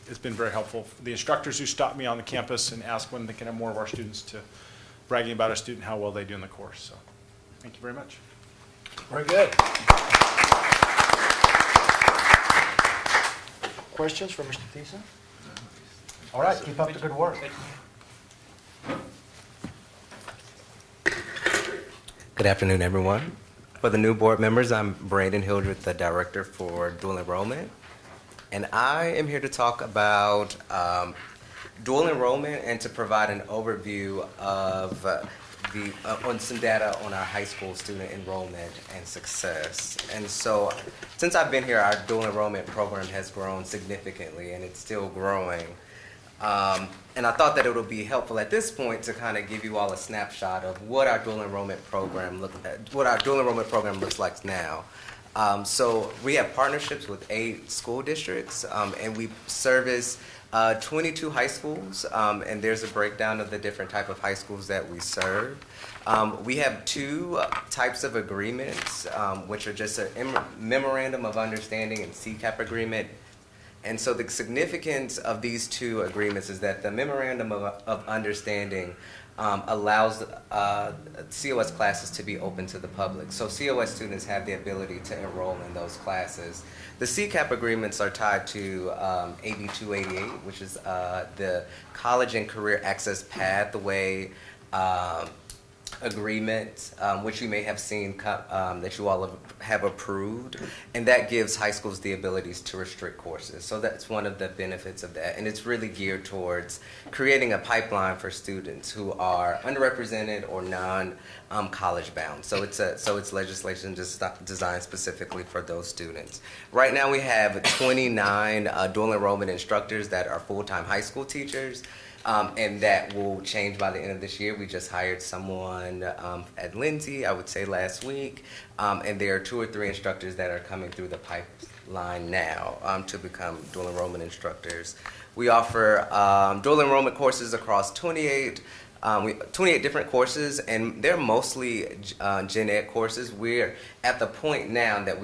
it's been very helpful. The instructors who stop me on the campus and ask when they can have more of our students, to bragging about a student, how well they do in the course. So thank you very much. Very good. Questions for Mr. Thiessen? All right, keep up the good work. Good afternoon, everyone. For the new board members, I'm Brandon Hildreth, the Director for Dual Enrollment. And I am here to talk about dual enrollment and to provide an overview of on some data on our high school student enrollment and success. And so, since I've been here, our dual enrollment program has grown significantly, and it's still growing. And I thought that it would be helpful at this point to kind of give you all a snapshot of what our dual enrollment program looks like now. So we have partnerships with 8 school districts, and we service 22 high schools, and there's a breakdown of the different type of high schools that we serve. We have 2 types of agreements, which are just a memorandum of understanding and CCAP agreement. And so the significance of these 2 agreements is that the memorandum of understanding allows COS classes to be open to the public. So COS students have the ability to enroll in those classes. The CCAP agreements are tied to AB 288, which is the College and Career Access Pathway agreement, which you may have seen that you all have approved, and that gives high schools the abilities to restrict courses. So that's one of the benefits of that, and it's really geared towards creating a pipeline for students who are underrepresented or non-college bound. So it's legislation just designed specifically for those students. Right now we have 29 dual enrollment instructors that are full-time high school teachers. And that will change by the end of this year. We just hired someone at Lindsay, I would say last week, and there are 2 or 3 instructors that are coming through the pipeline now to become dual enrollment instructors. We offer dual enrollment courses across 28 different courses, and they're mostly gen ed courses. We're at the point now that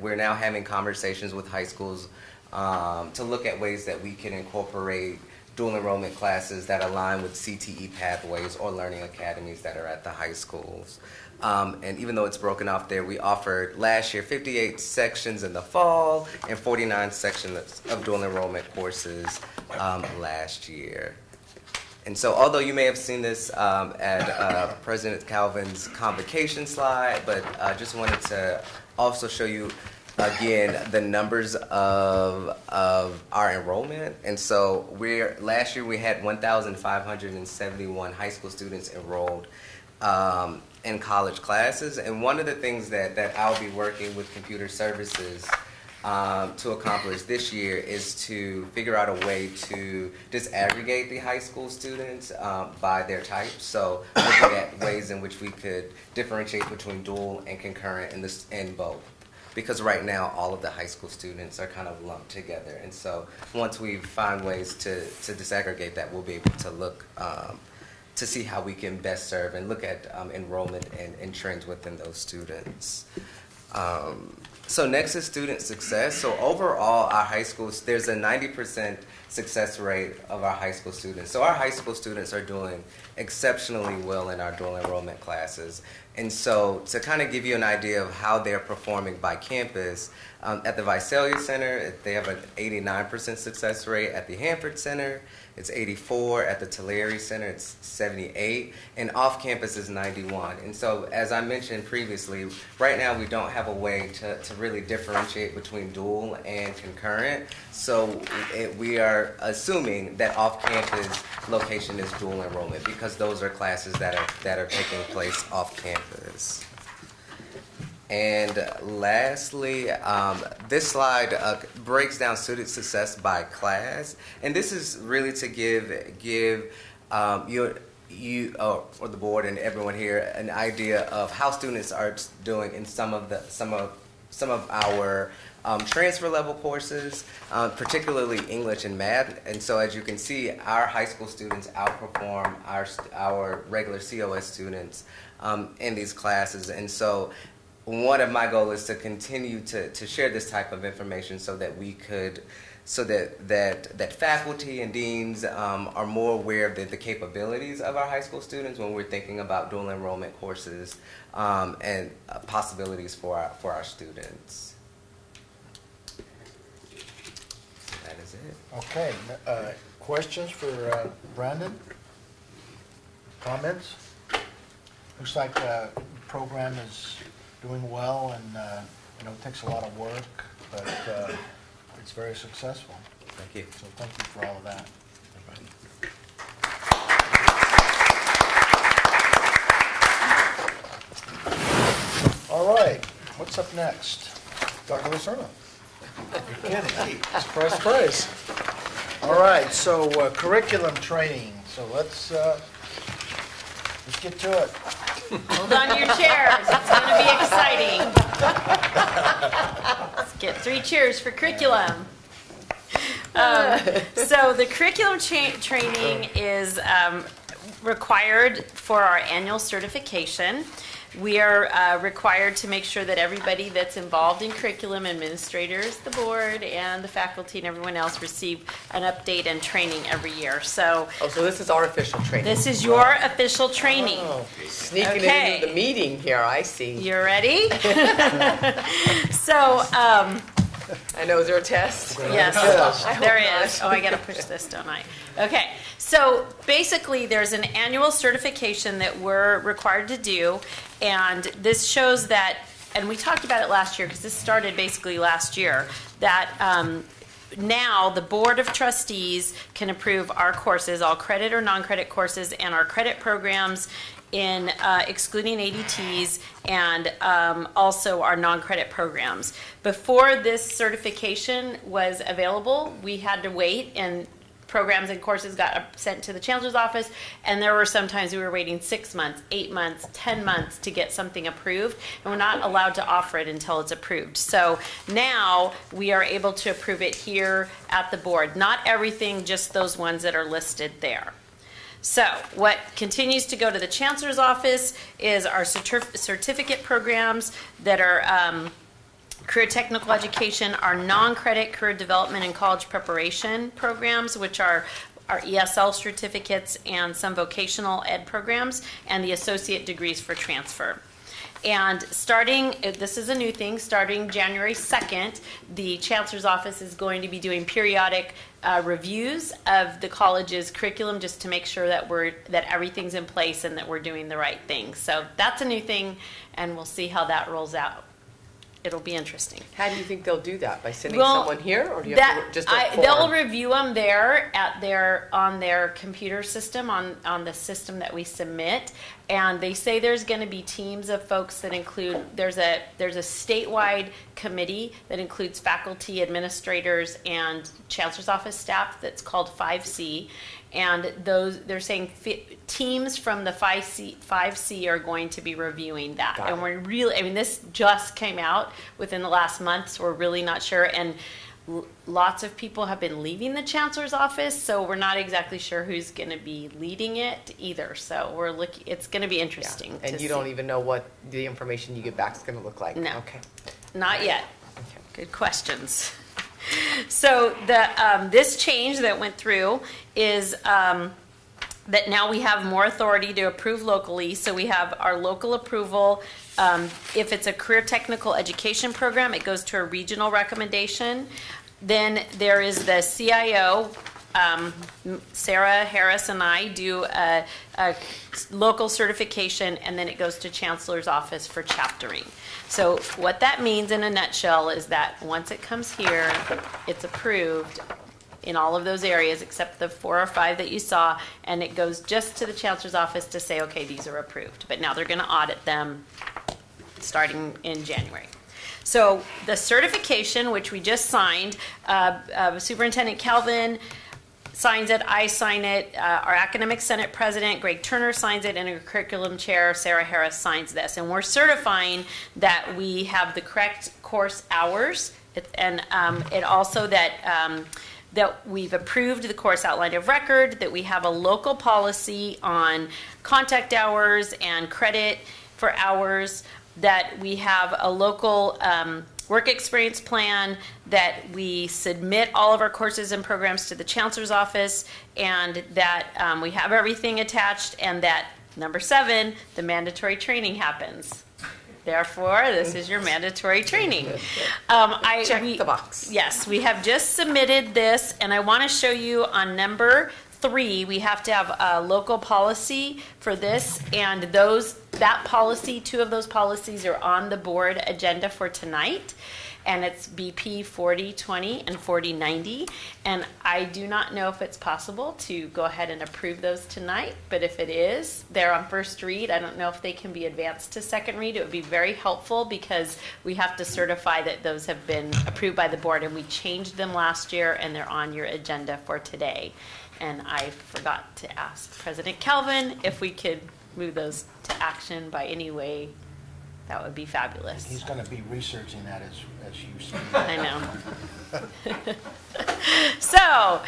we're now having conversations with high schools to look at ways that we can incorporate dual enrollment classes that align with CTE pathways or learning academies that are at the high schools. And even though it's broken off there, we offered last year 58 sections in the fall and 49 sections of dual enrollment courses last year. And so although you may have seen this at President Calvin's convocation slide, but I just wanted to also show you again the numbers of our enrollment. And so last year we had 1,571 high school students enrolled in college classes. And one of the things that I'll be working with computer services to accomplish this year is to figure out a way to disaggregate the high school students by their type. So looking at ways in which we could differentiate between dual and concurrent and both. Because right now all of the high school students are kind of lumped together. And so once we find ways to disaggregate that, we'll be able to look to see how we can best serve and look at enrollment and trends within those students. So next is student success. So overall, our high schools, there's a 90% success rate of our high school students. So our high school students are doing exceptionally well in our dual enrollment classes. And so to kind of give you an idea of how they're performing by campus, at the Visalia Center, they have an 89% success rate. At the Hanford Center, it's 84. At the Tulare Center, it's 78. And off campus is 91. And so, as I mentioned previously, right now we don't have a way to really differentiate between dual and concurrent. So we are assuming that off campus location is dual enrollment because those are classes that are taking place off campus. And lastly, this slide breaks down student success by class, and this is really to give you or the board and everyone here an idea of how students are doing in some of our transfer level courses, particularly English and math. And so, as you can see, our high school students outperform our regular COS students in these classes, and so. One of my goals is to continue to share this type of information so that we could, that faculty and deans are more aware of the capabilities of our high school students when we're thinking about dual enrollment courses and possibilities for our students. That is it. Okay, questions for Brandon? Comments? Looks like the program is doing well, and it takes a lot of work, but it's very successful. Thank you. So thank you for all of that. All right, what's up next? Dr. Lucerno. You're kidding. Surprise, surprise. All right, so curriculum training. So let's get to it. Hold on to your chairs. It's going to be exciting. Let's get 3 cheers for curriculum. So the curriculum training is required for our annual certification. We are required to make sure that everybody that's involved in curriculum, administrators, the board, and the faculty and everyone else receive an update and training every year. So this is our official training. This is your official training. Oh, sneaking it into the meeting here, I see. You ready? So, I know, is there a test? yes, there is. Oh, I got to push this, don't I? Okay. So basically, there's an annual certification that we're required to do, and this shows that, and we talked about it last year because this started basically last year, that now the Board of Trustees can approve our courses, all credit or non-credit courses, and our credit programs in excluding ADTs, and also our non-credit programs. Before this certification was available, we had to wait, and programs and courses got sent to the chancellor's office, and there were sometimes we were waiting 6 months, 8 months, 10 months to get something approved, and we're not allowed to offer it until it's approved. So now we are able to approve it here at the board. Not everything, just those ones that are listed there. So what continues to go to the chancellor's office is our certificate programs that are career technical education, our non-credit career development and college preparation programs, which are our ESL certificates and some vocational ed programs, and the associate degrees for transfer. And starting, this is a new thing, starting January 2nd, the chancellor's office is going to be doing periodic reviews of the college's curriculum just to make sure that everything's in place and that we're doing the right thing. So that's a new thing, and we'll see how that rolls out. It'll be interesting. How do you think they'll do that? By sending someone here, or do you have to just they'll review them there on their computer system on the system that we submit, and they say there's going to be teams of folks that include there's a statewide committee that includes faculty, administrators, and chancellor's office staff that's called 5C. And they're saying teams from the 5C are going to be reviewing that. And we're really, this just came out within the last month, so we're really not sure. And lots of people have been leaving the chancellor's office, so we're not exactly sure who's going to be leading it either. So we're looking. It's going to be interesting. Yeah. And you don't even know what the information you get back is going to look like. No. Okay. Not yet. Okay. Good questions. So this change that went through is that now we have more authority to approve locally. So we have our local approval. If it's a career technical education program, it goes to a regional recommendation. Then there is the CIO. Sarah Harris and I do a local certification, and then it goes to Chancellor's office for chaptering. So what that means in a nutshell is that once it comes here, it's approved in all of those areas except the 4 or 5 that you saw, and it goes just to the Chancellor's office to say, okay, these are approved. But now they're going to audit them starting in January. So the certification, which we just signed, Superintendent Calvin signs it, I sign it, our Academic Senate President, Greg Turner, signs it, and our Curriculum Chair, Sarah Harris, signs this. And we're certifying that we have the correct course hours, and it also that we've approved the course outline of record, that we have a local policy on contact hours and credit for hours, that we have a local work experience plan, that we submit all of our courses and programs to the Chancellor's office, and that we have everything attached, and that, number 7, the mandatory training happens. Therefore, this is your mandatory training. Check the box. Yes, we have just submitted this, and I want to show you on number 3, we have to have a local policy for this, and that policy, 2 of those policies are on the board agenda for tonight, and it's BP 4020 and 4090, and I do not know if it's possible to go ahead and approve those tonight, but if it is, they're on first read. I don't know if they can be advanced to second read. It would be very helpful because we have to certify that those have been approved by the board, and we changed them last year, and they're on your agenda for today. And I forgot to ask President Calvin if we could move those to action by any way. That would be fabulous. He's going to be researching that as you say. I know. So,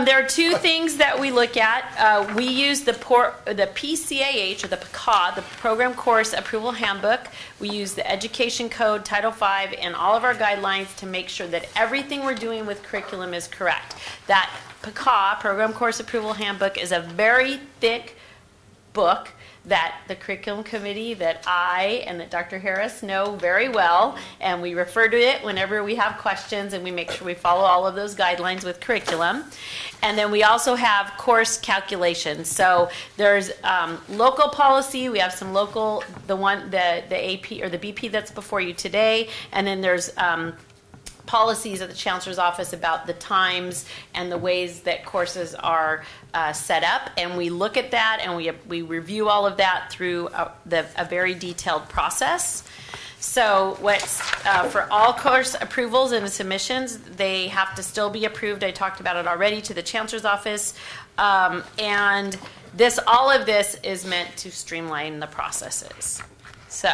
there are 2 things that we look at. We use the PCAH, or the PCA, the Program Course Approval Handbook. We use the Education Code, Title V, and all of our guidelines to make sure that everything we're doing with curriculum is correct. That PCA, Program Course Approval Handbook, is a very thick book that the curriculum committee, that I and that Dr. Harris know very well, and we refer to it whenever we have questions, and we make sure we follow all of those guidelines with curriculum. And then we also have course calculations. So there's local policy. We have some local, the AP or the BP that's before you today, and then there's policies at the Chancellor's office about the times and the ways that courses are set up, and we look at that and we review all of that through a very detailed process. So what's for all course approvals and submissions, they have to still be approved. I talked about it already to the Chancellor's office, and all of this is meant to streamline the processes. So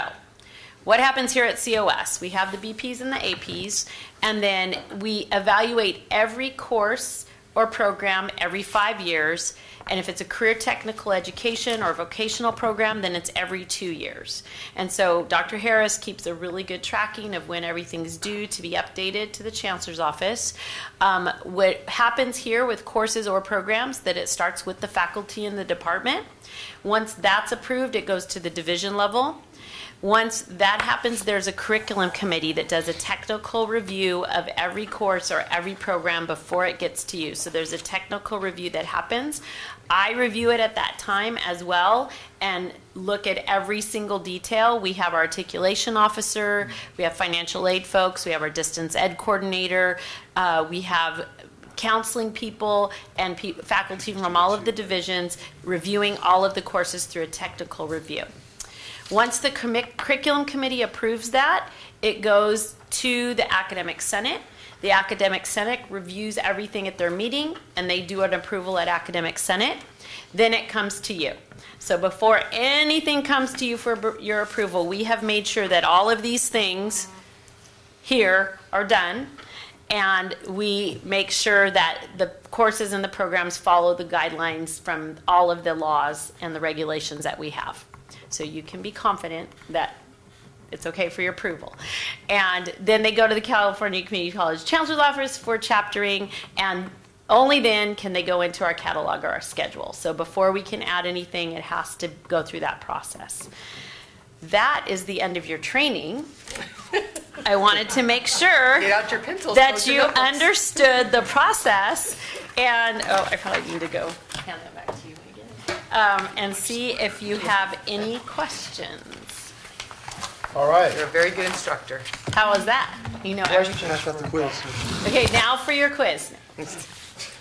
what happens here at COS? We have the BPs and the APs, and then we evaluate every course or program every 5 years, and if it's a career technical education or vocational program, then it's every 2 years. And so Dr. Harris keeps a really good tracking of when everything's due to be updated to the Chancellor's office. What happens here with courses or programs, that it starts with the faculty in the department. Once that's approved, it goes to the division level. Once that happens, there's a curriculum committee that does a technical review of every course or every program before it gets to you. So there's a technical review that happens. I review it at that time as well and look at every single detail. We have our articulation officer, we have financial aid folks, we have our distance ed coordinator, we have counseling people and faculty from all of the divisions reviewing all of the courses through a technical review. Once the curriculum committee approves that, it goes to the Academic Senate. The Academic Senate reviews everything at their meeting, and they do an approval at Academic Senate. Then it comes to you. So before anything comes to you for your approval, we have made sure that all of these things here are done. And we make sure that the courses and the programs follow the guidelines from all of the laws and the regulations that we have. So you can be confident that it's okay for your approval. And then they go to the California Community College Chancellor's Office for chaptering, and only then can they go into our catalog or our schedule. So before we can add anything, it has to go through that process. That is the end of your training. I wanted to make sure Get out your pencils, that close your you notebooks. understood the process. And, oh, I probably need to go hand that back to you again. And see if you have any questions. All right. You're a very good instructor. How was that? You know everything. Pass out the quiz. Okay, now for your quiz.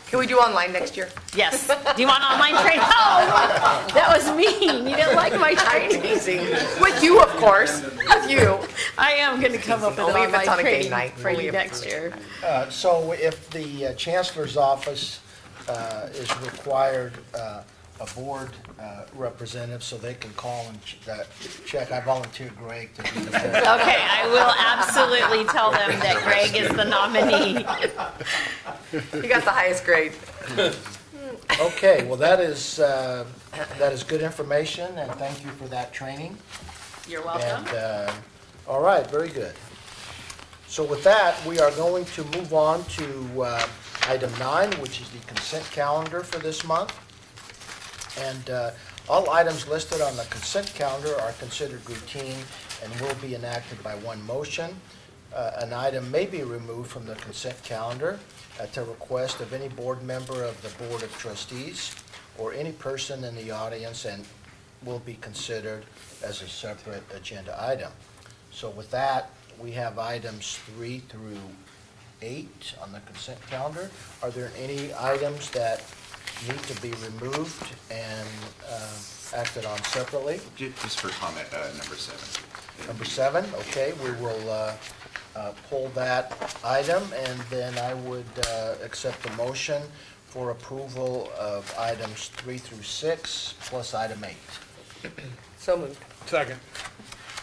Can we do online next year? Yes. Do you want online training? Oh, that was mean. You didn't like my I'm training. teasing. With you, of course. With you. I am going to come up with Only an if it's online on a game training night. for Only you if next it's- year. So if the Chancellor's Office is required a board representative, so they can call and check, I volunteer Greg to be the board. Okay, I will absolutely tell them that Greg is the nominee. You got the highest grade. Okay, well, that is good information, and thank you for that training. You're welcome. And, all right, very good. So with that, we are going to move on to item 9, which is the consent calendar for this month. And all items listed on the consent calendar are considered routine and will be enacted by one motion. An item may be removed from the consent calendar at the request of any board member of the Board of Trustees or any person in the audience, and will be considered as a separate agenda item. So with that, we have items 3 through 8 on the consent calendar. Are there any items that need to be removed and acted on separately? Just for comment, number 7. Number 7, okay, we will pull that item, and then I would accept the motion for approval of items 3 through 6 plus item 8. So moved. Second.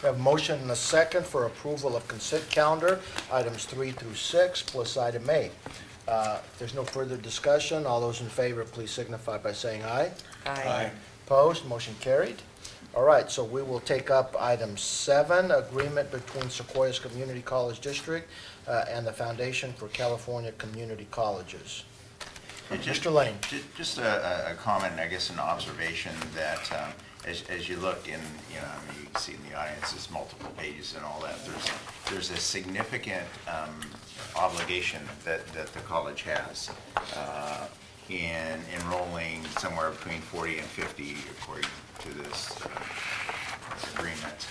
We have a motion and a second for approval of consent calendar, items 3 through 6 plus item 8. If there's no further discussion, all those in favor, please signify by saying aye. Aye. Opposed, motion carried. All right, so we will take up item 7, agreement between Sequoias Community College District and the Foundation for California Community Colleges. Mr. Lane. Just a comment, and I guess an observation that as you look in, you can see in the audience, there's multiple pages and all that. There's a significant obligation that the college has in enrolling somewhere between 40 and 50, according to this agreement,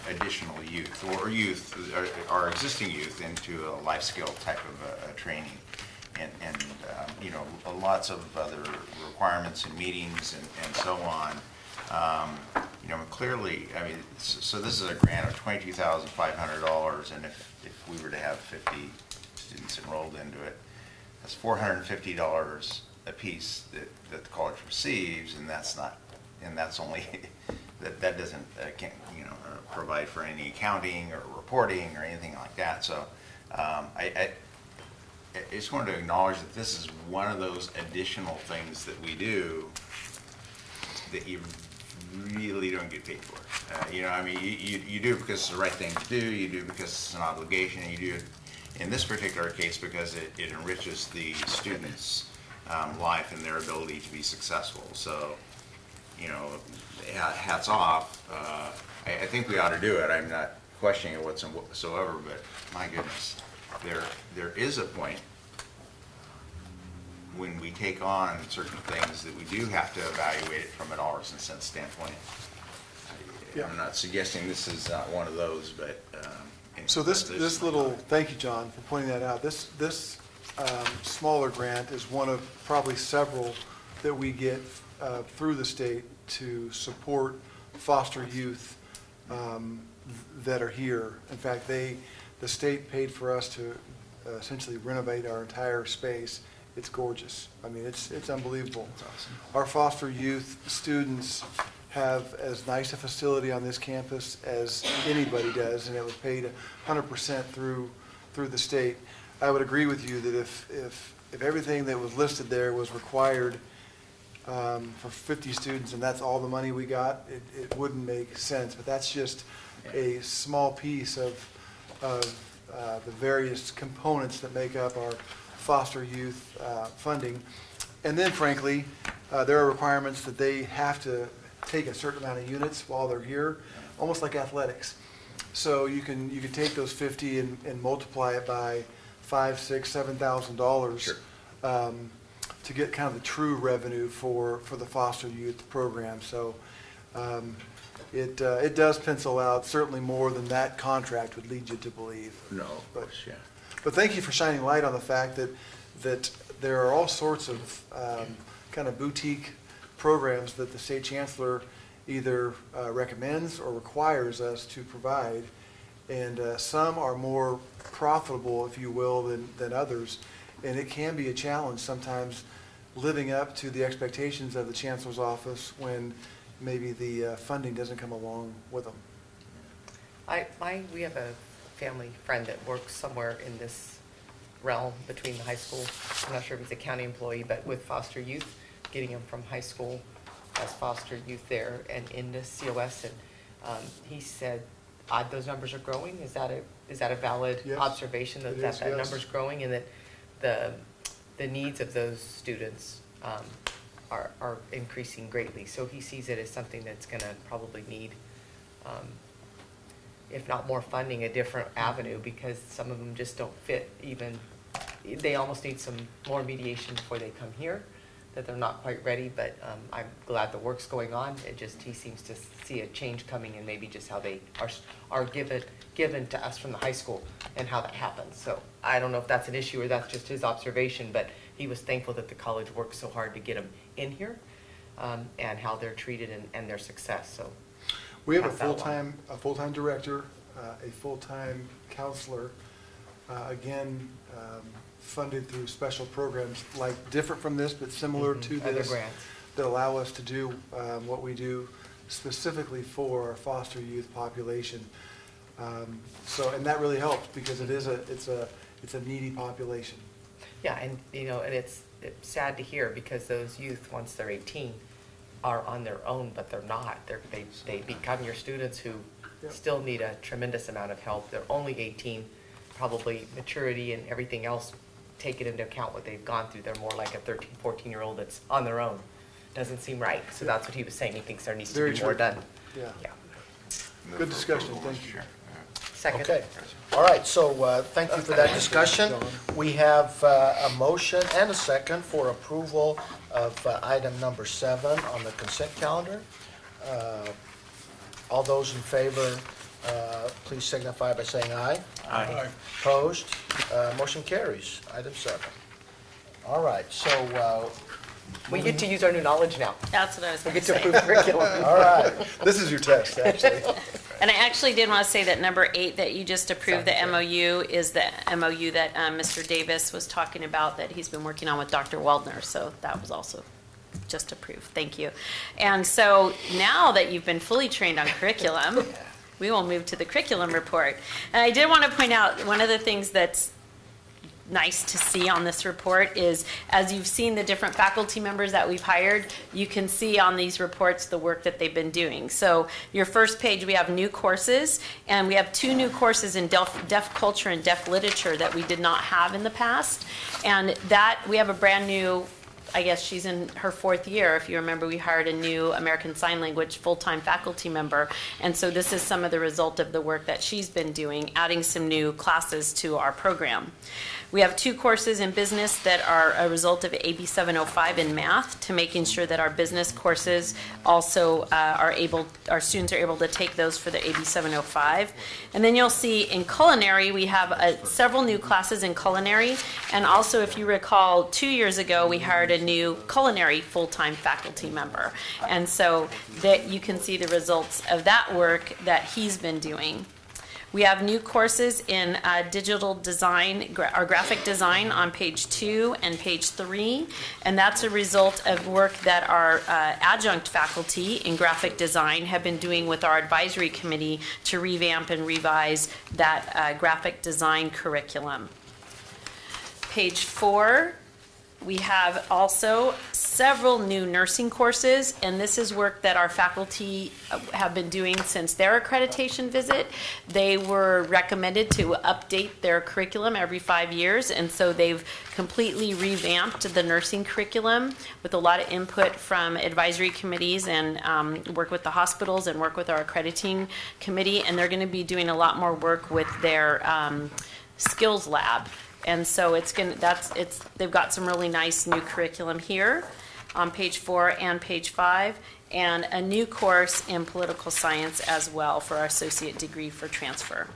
additional youth or our existing youth into a life skill type of training. And lots of other requirements and meetings and so on. Clearly, so this is a grant of $22,500, and if we were to have 50 students enrolled into it, that's $450 a piece that the college receives, and that's only that doesn't provide for any accounting or reporting or anything like that. So I just wanted to acknowledge that this is one of those additional things that we do that you really don't get paid for. You do it because it's the right thing to do, you do it because it's an obligation, and you do it in this particular case because it enriches the students' life and their ability to be successful. So, hats off. I think we ought to do it. I'm not questioning it whatsoever, but my goodness, there is a point when we take on certain things that we do have to evaluate it from a dollars and cents standpoint. I'm not suggesting this is one of those, but So this little, thank you, John, for pointing that out. This smaller grant is one of probably several that we get through the state to support foster youth that are here. In fact, the state paid for us to essentially renovate our entire space. It's gorgeous. It's unbelievable. That's awesome. Our foster youth students have as nice a facility on this campus as anybody does, and it was paid 100% through the state. I would agree with you that if everything that was listed there was required for 50 students and that's all the money we got, it wouldn't make sense. But that's just a small piece of the various components that make up our foster youth funding. And then frankly, there are requirements that they have to take a certain amount of units while they're here, almost like athletics. So you can take those 50 and multiply it by $5,000, $6,000, $7,000 to get kind of the true revenue for the foster youth program. So it does pencil out certainly more than that contract would lead you to believe. No, of course, yeah. But thank you for shining light on the fact that there are all sorts of kind of boutique programs that the state chancellor either recommends or requires us to provide, and some are more profitable, if you will, than others, and it can be a challenge sometimes living up to the expectations of the chancellor's office when maybe the funding doesn't come along with them. We have a family friend that works somewhere in this realm between the high school. I'm not sure if he's a county employee, but with foster youth, getting them from high school as foster youth there and into COS. And he said, those numbers are growing. Is that a valid observation that that number's growing, and that the needs of those students are increasing greatly? So he sees it as something that's going to probably need, if not more funding, a different avenue, because some of them just don't fit even. They almost need some more mediation before they come here, that they're not quite ready, but I'm glad the work's going on. He seems to see a change coming in maybe just how they are given to us from the high school and how that happens. So I don't know if that's an issue or that's just his observation, but he was thankful that the college worked so hard to get them in here and how they're treated and their success. So we have a full-time director, a full-time counselor, again, funded through special programs like different from this, but similar to this, that allow us to do what we do specifically for our foster youth population. And that really helps because it's a needy population. Yeah, and it's sad to hear because those youth, once they're 18, are on their own, but they're not. They become your students who still need a tremendous amount of help. They're only 18, probably maturity and everything else, take it into account what they've gone through. They're more like a 13, 14-year-old that's on their own. Doesn't seem right. So that's what he was saying. He thinks there needs to be more done. Yeah. Good discussion. Thank you. Second. Okay. All right. So thank you for that discussion. We have a motion and a second for approval of item number 7 on the consent calendar. All those in favor, please signify by saying aye. Aye. Opposed? Motion carries. Item 7. All right. So we get to use our new knowledge now. That's what I was going to We say. get to approve curriculum. All right. This is your test, actually. And I actually did want to say that number 8 that you just approved, the MOU, is the MOU that Mr. Davis was talking about that he's been working on with Dr. Waldner. So that was also just approved. Thank you. And so now that you've been fully trained on curriculum, we will move to the curriculum report. And I did want to point out one of the things that's nice to see on this report is, as you've seen the different faculty members that we've hired, you can see on these reports the work that they've been doing. So your first page, we have new courses, and we have 2 new courses in deaf culture and deaf literature that we did not have in the past. And that we have a brand new, I guess she's in her 4th year. If you remember, we hired a new American Sign Language full-time faculty member. And so this is some of the result of the work that she's been doing, adding some new classes to our program. We have 2 courses in business that are a result of AB 705 in math, to making sure that our business courses also our students are able to take those for the AB 705. And then you'll see in culinary, we have several new classes in culinary. And also, if you recall, 2 years ago, we hired a new culinary full-time faculty member. And so that you can see the results of that work that he's been doing. We have new courses in digital design, or graphic design, on page 2 and page 3. And that's a result of work that our adjunct faculty in graphic design have been doing with our advisory committee to revamp and revise that graphic design curriculum. page 4, we have also several new nursing courses, and this is work that our faculty have been doing since their accreditation visit. They were recommended to update their curriculum every 5 years, and so they've completely revamped the nursing curriculum with a lot of input from advisory committees and work with the hospitals and work with our accrediting committee, and they're going to be doing a lot more work with their skills lab. And so they've got some really nice new curriculum here on page 4 and page 5, and a new course in political science as well for our associate degree for transfer.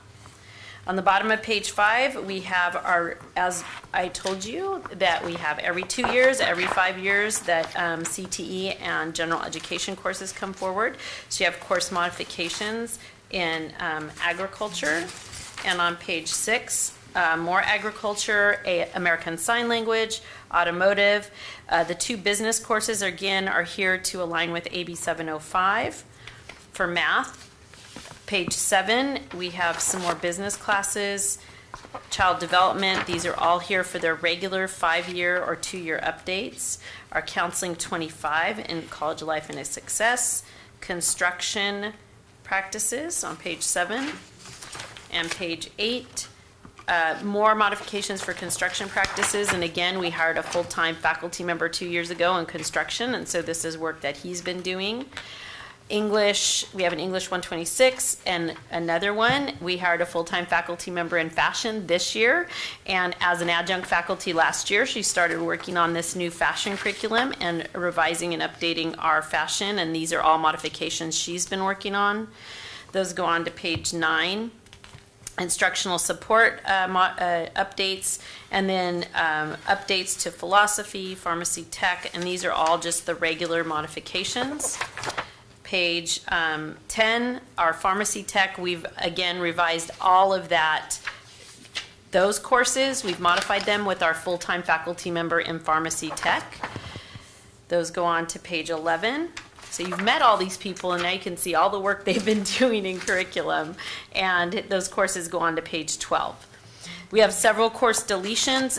On the bottom of page 5, we have our, as I told you, that we have every 2 years, every 5 years that CTE and general education courses come forward. So you have course modifications in agriculture, and on page 6, more agriculture, American Sign Language, automotive. The 2 business courses, again, are here to align with AB 705. For math, page 7, we have some more business classes. Child development, these are all here for their regular 5-year or 2-year updates. Our counseling 25 in college life and success. Construction practices on page 7. And page 8, more modifications for construction practices, and again, we hired a full-time faculty member 2 years ago in construction, and so this is work that he's been doing. English, we have an English 126, and another one, we hired a full-time faculty member in fashion this year, and as an adjunct faculty last year, she started working on this new fashion curriculum and revising and updating our fashion, and these are all modifications she's been working on. Those go on to page 9. Instructional support updates, and then updates to philosophy, pharmacy tech, and these are all just the regular modifications. Page 10, our pharmacy tech, we've again revised all of that. Those courses, we've modified them with our full-time faculty member in pharmacy tech. Those go on to page 11. So you've met all these people, and now you can see all the work they've been doing in curriculum, and those courses go on to page 12. We have several course deletions,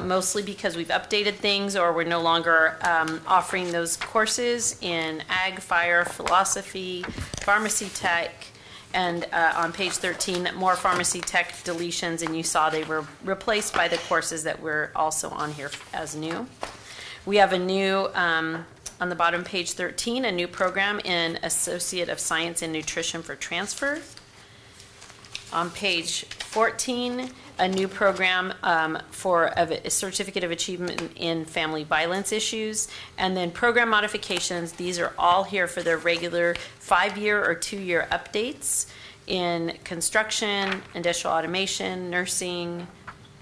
mostly because we've updated things or we're no longer offering those courses in ag, fire, philosophy, pharmacy tech, and on page 13, more pharmacy tech deletions, and you saw they were replaced by the courses that were also on here as new. We have a new on the bottom, page 13, a new program in Associate of Science in Nutrition for Transfer. On page 14, a new program for a Certificate of Achievement in Family Violence Issues. And then program modifications, these are all here for their regular 5-year or 2-year updates in construction, industrial automation, nursing,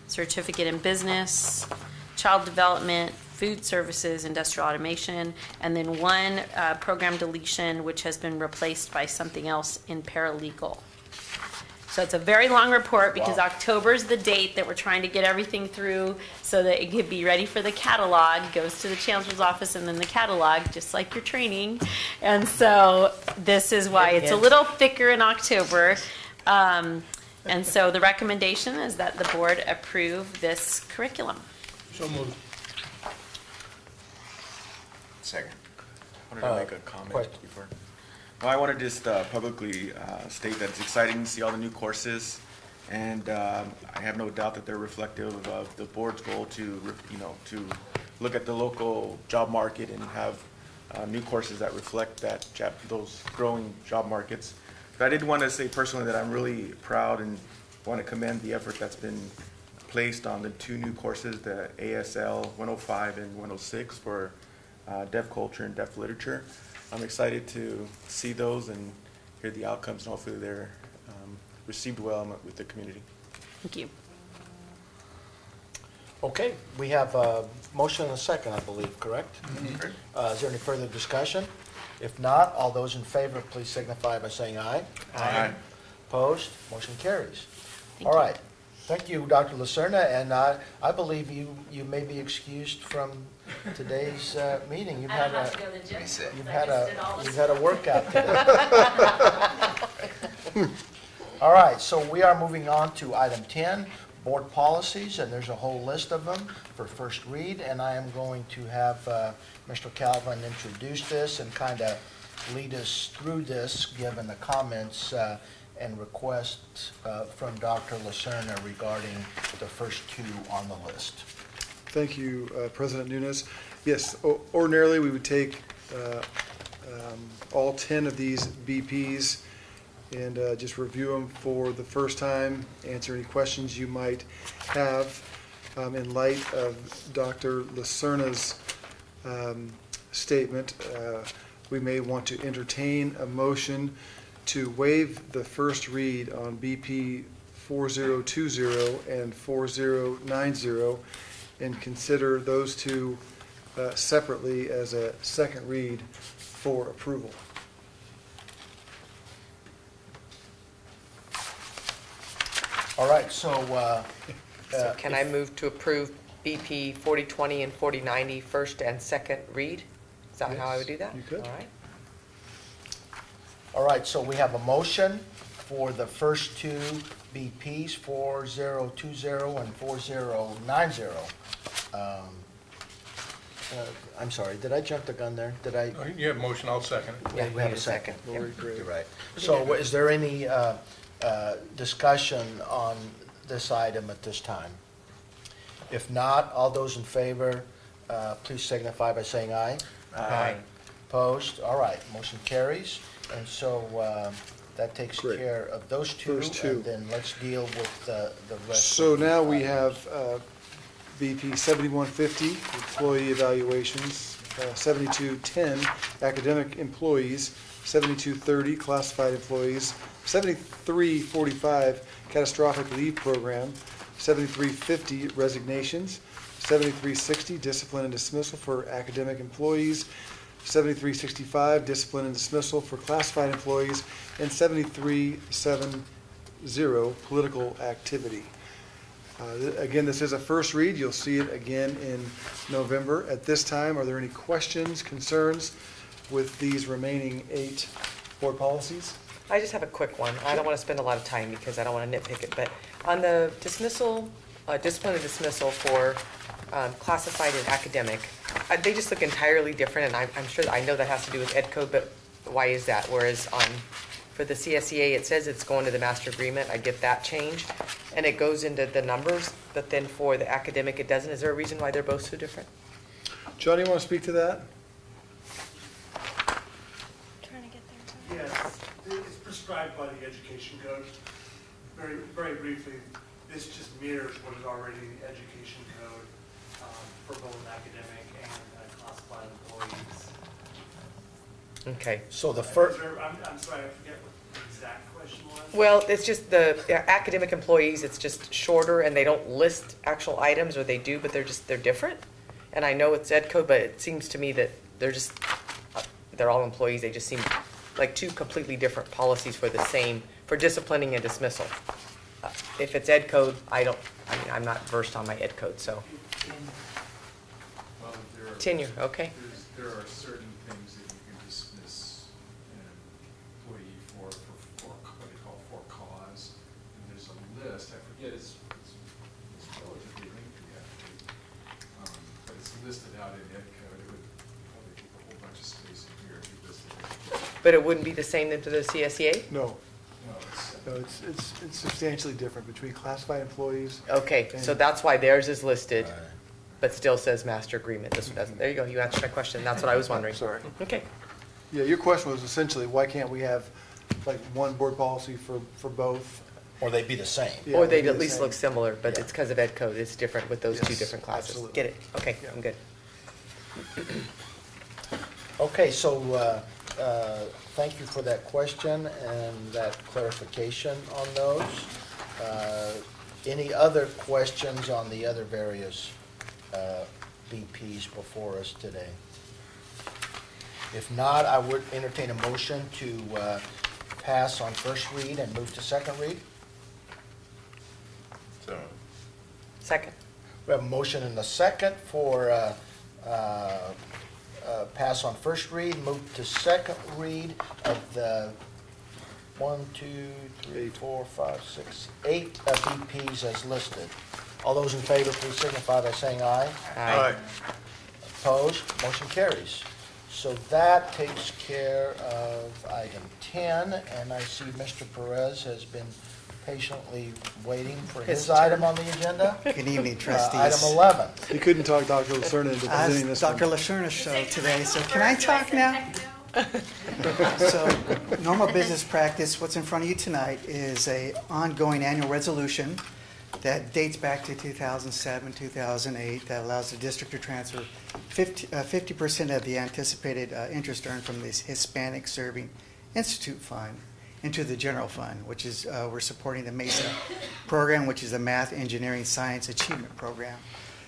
certificate in business, child development, food services, industrial automation, and then one program deletion which has been replaced by something else in paralegal. So it's a very long report because October is the date that we're trying to get everything through so that it could be ready for the catalog. Goes to the chancellor's office and then the catalog, just like your training. And so this is why it's a little thicker in October. And so the recommendation is that the board approve this curriculum. So moved. Second. I wanted to make a comment before. Well, I want to just publicly state that it's exciting to see all the new courses, and I have no doubt that they're reflective of the board's goal to, to look at the local job market and have new courses that reflect that those growing job markets. But I did want to say personally that I'm really proud and want to commend the effort that's been placed on the 2 new courses, the ASL 105 and 106 for deaf culture and deaf literature. I'm excited to see those and hear the outcomes, and hopefully they're received well with the community. Thank you. Okay, we have a motion and a second, I believe, correct? Mm-hmm. Is there any further discussion? If not, all those in favor, please signify by saying aye. Aye. Opposed? Motion carries. All right. Thank you, Dr. Lacerna, and I believe you may be excused from today's meeting. You've had a workout today. All right, so we are moving on to item 10, board policies, and there's a whole list of them for first read, and I am going to have Mr. Calvin introduce this and kind of lead us through this, given the comments and requests from Dr. Lacerna regarding the first two on the list. Thank you, President Nunes. Yes, ordinarily we would take all 10 of these BPs and just review them for the first time, answer any questions you might have. In light of Dr. Lacerna's statement, we may want to entertain a motion to waive the first read on BP 4020 and 4090 and consider those two separately as a second read for approval. All right, so can I move to approve BP 4020 and 4090 first and second read? Is that how I would do that? You could. All right. All right, so we have a motion for the first two BPs, 4020 and 4090. I'm sorry, did I jump the gun there? Did I? You have a motion, I'll second it. Yeah, we have a second. Lori, great. You're right. So is there any discussion on this item at this time? If not, all those in favor, please signify by saying aye. Aye. Opposed? All right, motion carries. And so that takes Great. care of those two. First two. And then let's deal with the rest. So of the now we items. have BP 7150, employee evaluations, 7210, academic employees, 7230, classified employees, 7345, catastrophic leave program, 7350, resignations, 7360, discipline and dismissal for academic employees, 7365, discipline and dismissal for classified employees, and 7370, political activity. Again, this is a first read. You'll see it again in November. At this time, are there any questions, concerns with these remaining 8 board policies? I just have a quick one. I don't want to spend a lot of time because I don't want to nitpick it, but on the dismissal, discipline and dismissal for classified and academic, they just look entirely different, and I'm sure, I know that has to do with ed code, but why is that? Whereas for the CSEA, it says it's going to the master agreement. I get that change, and it goes into the numbers, but then for the academic, it doesn't. Is there a reason why they're both so different? Johnny, you want to speak to that? Yes, it's prescribed by the education code. Very, very briefly, this just mirrors what is already in the education code for both academic and classified employees. Okay, so the first. I'm sorry, I forget what the exact question was. Well, it's just the academic employees, it's just shorter, and they don't list actual items, or they do, but they're different. And I know it's ed code, but it seems to me that they're all employees. They just seem like two completely different policies for for disciplining and dismissal. If it's ed code, I'm not versed on my ed code, so. Well, Tenure, okay. There are certain things that you can dismiss an employee for what they call for cause. And there's a list, I forget, it's relatively lengthy actually. But it's listed out in ed code. It would probably take a whole bunch of space in here if you listed it. But it wouldn't be the same to the CSEA? No. No, it's substantially different between classified employees. Okay, so that's why theirs is listed, but still says master agreement. There you go, you answered my question. That's what I was wondering. Sorry. Okay. Yeah, your question was essentially, why can't we have like one board policy for both? Or they'd be the same. Yeah, Or they'd be at the least same. look similar, but it's because of ed code. It's different with those two Yes, different classes. absolutely. Get it? Okay, Yeah. I'm good. Okay, so thank you for that question and that clarification on those. Any other questions on the other various BPs before us today? If not, I would entertain a motion to pass on first read and move to second read. So, Second. We have a motion and a second for pass on first read, move to second read of the 1, 2, 3, 4, 5, 6, 8 BPs as listed. All those in favor, please signify by saying aye. Aye. Opposed? Motion carries. So that takes care of item 10, and I see Mr. Perez has been patiently waiting for his item on the agenda. Good evening, trustees. Item 11. He couldn't talk Dr. Lacerna into presenting this one. Dr. Lacerna's show today, so can I talk now? So, normal business practice, what's in front of you tonight is a ongoing annual resolution that dates back to 2007, 2008, that allows the district to transfer 50% of the anticipated interest earned from this Hispanic Serving Institute Fund into the general fund, which is, we're supporting the MESA program, which is a Math, Engineering, Science Achievement Program.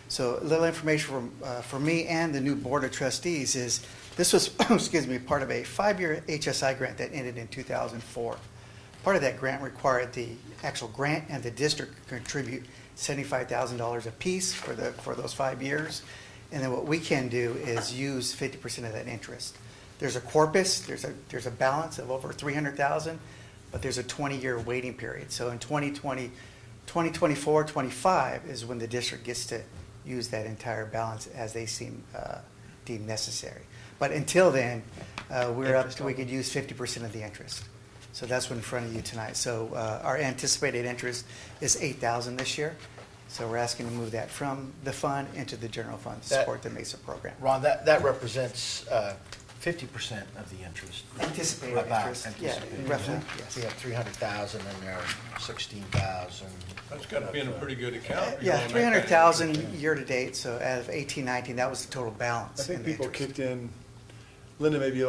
So a little information for me and the new Board of Trustees is, this was, excuse me, part of a 5-year HSI grant that ended in 2004. Part of that grant required the actual grant and the district contribute $75,000 apiece for those 5 years. And then what we can do is use 50% of that interest. There's a corpus, there's a balance of over $300,000, but there's a 20-year waiting period. So in 2024, 25 is when the district gets to use that entire balance as they deem necessary. But until then, we could use 50% of the interest. So that's what's in front of you tonight. So our anticipated interest is $8,000 this year. So we're asking to move that from the fund into the general fund to support the MESA program. Ron, that represents 50% of the interest. Anticipated interest, yeah, roughly, yes. We have 300,000 in there, 16,000. That's got to be in a pretty good account. Yeah, 300,000 year to date, so out of 18-19, that was the total balance. I think people kicked in, Linda, maybe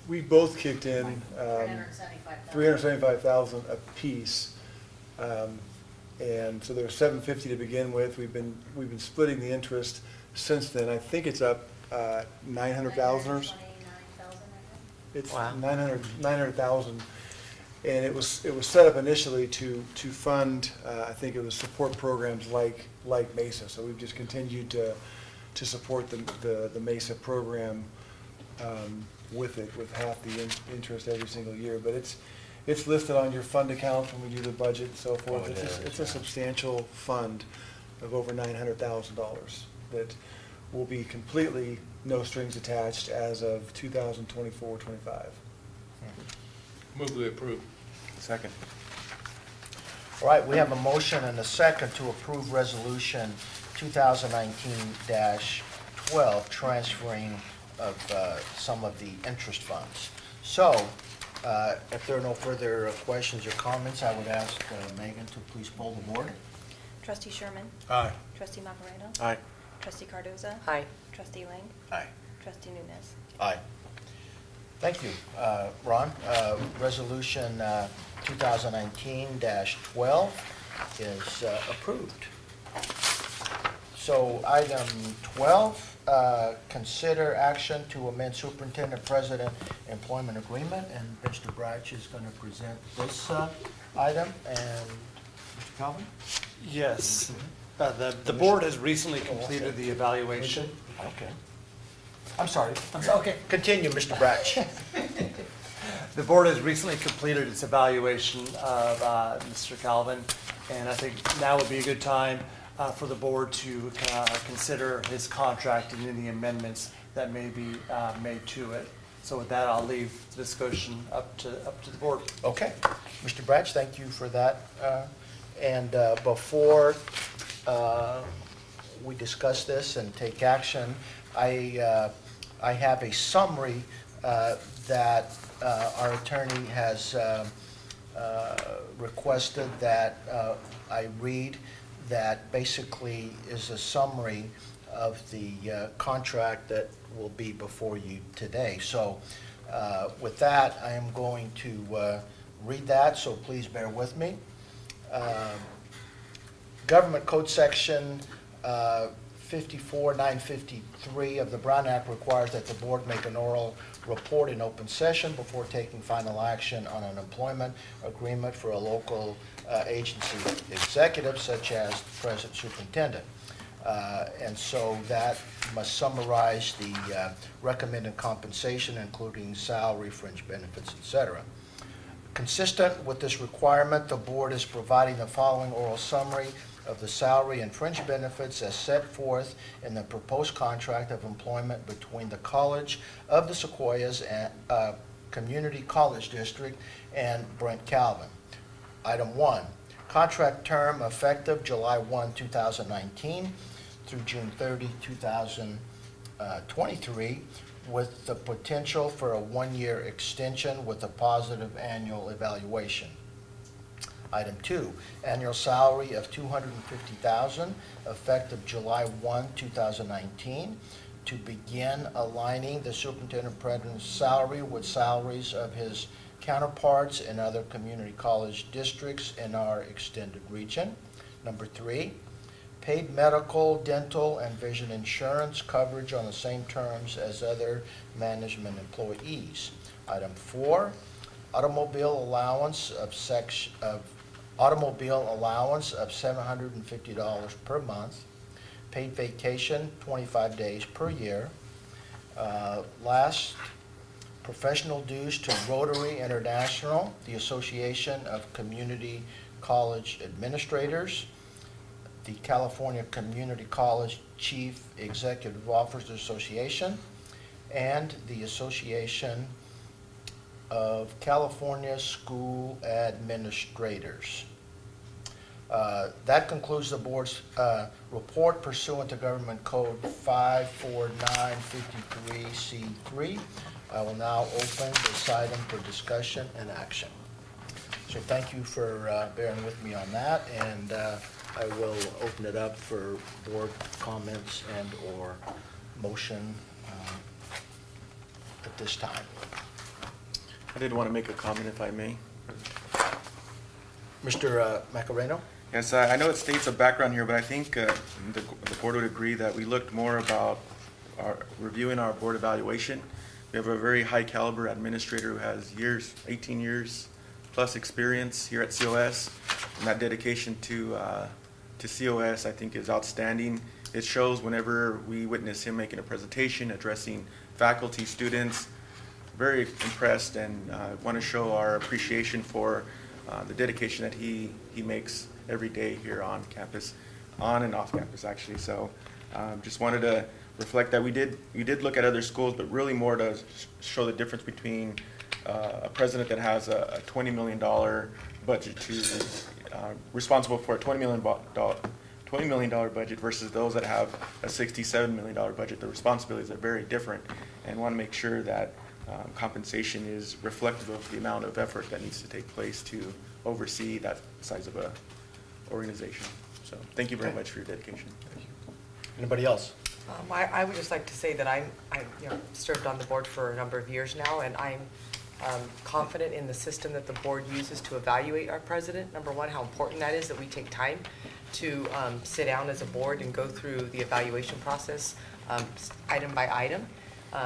we both kicked in $375,000 apiece. And so there was $750 to begin with. We've been splitting the interest since then. I think it's up $900,000. It's $900,000, and it was set up initially to fund. I think it was support programs like MESA. So we've just continued to support the MESA program with half the interest every single year. But it's listed on your fund account when we do the budget and so forth. It's a substantial fund of over $900,000 that will be completely no strings attached as of 2024-25. Move to approve. Second. All right, we have a motion and a second to approve resolution 2019-12, transferring of some of the interest funds. So, if there are no further questions or comments, I would ask Megan to please poll the board. Trustee Sherman? Aye. Trustee Macareno? Aye. Trustee Cardoza? Aye. Trustee Lang? Aye. Trustee Nunez? Aye. Thank you. Ron, resolution 2019-12 is approved. So item 12, consider action to amend superintendent president employment agreement, and Mr. Bratch is going to present this item. And Mr. Calvin? Yes. The board has recently completed the evaluation. Okay. I'm sorry. Okay, continue, Mr. Bratch. The board has recently completed its evaluation of Mr. Calvin, and I think now would be a good time for the board to consider his contract and any amendments that may be made to it. So with that, I'll leave the discussion up to the board. Okay. Mr. Bratch, thank you for that. And before we discuss this and take action, I have a summary that our attorney has requested that I read, that basically is a summary of the contract that will be before you today. So with that, I am going to read that, so please bear with me. Government Code Section 54-953 of the Brown Act requires that the board make an oral report in open session before taking final action on an employment agreement for a local agency executive, such as present superintendent. And so that must summarize the recommended compensation, including salary, fringe benefits, etc. Consistent with this requirement, the board is providing the following oral summary of the salary and fringe benefits as set forth in the proposed contract of employment between the College of the Sequoias and Community College District and Brent Calvin. Item 1, contract term effective July 1, 2019 through June 30, 2023, with the potential for a one-year extension with a positive annual evaluation. Item 2, annual salary of $250,000 effective July 1, 2019 to begin aligning the superintendent-president's salary with salaries of his counterparts in other community college districts in our extended region. Number 3, paid medical, dental, and vision insurance coverage on the same terms as other management employees. Item 4, automobile allowance of $750 per month, paid vacation 25 days per year. Last, professional dues to Rotary International, the Association of Community College Administrators, the California Community College Chief Executive Officers Association, and the Association of California School Administrators. That concludes the board's report pursuant to Government Code 54953C3. I will now open this item for discussion and action. So thank you for bearing with me on that, and I will open it up for board comments and or motion at this time. I did want to make a comment, if I may. Mr. Macareno? Yes, I know it states a background here, but I think the board would agree that we looked more about reviewing our board evaluation. We have a very high caliber administrator who has 18 years plus experience here at COS, and that dedication to COS I think is outstanding. It shows whenever we witness him making a presentation, addressing faculty, students. Very impressed, and want to show our appreciation for the dedication that he makes every day here on campus, on and off campus actually. So just wanted to reflect that we did look at other schools, but really more to show the difference between a president that has a $20 million budget responsible for a $20 million budget versus those that have a $67 million budget. The responsibilities are very different, and want to make sure that compensation is reflective of the amount of effort that needs to take place to oversee that size of a organization. So thank you very much for your dedication. Anybody else? I would just like to say that I served on the board for a number of years now, and I'm confident in the system that the board uses to evaluate our president. Number one, how important that is that we take time to sit down as a board and go through the evaluation process item by item.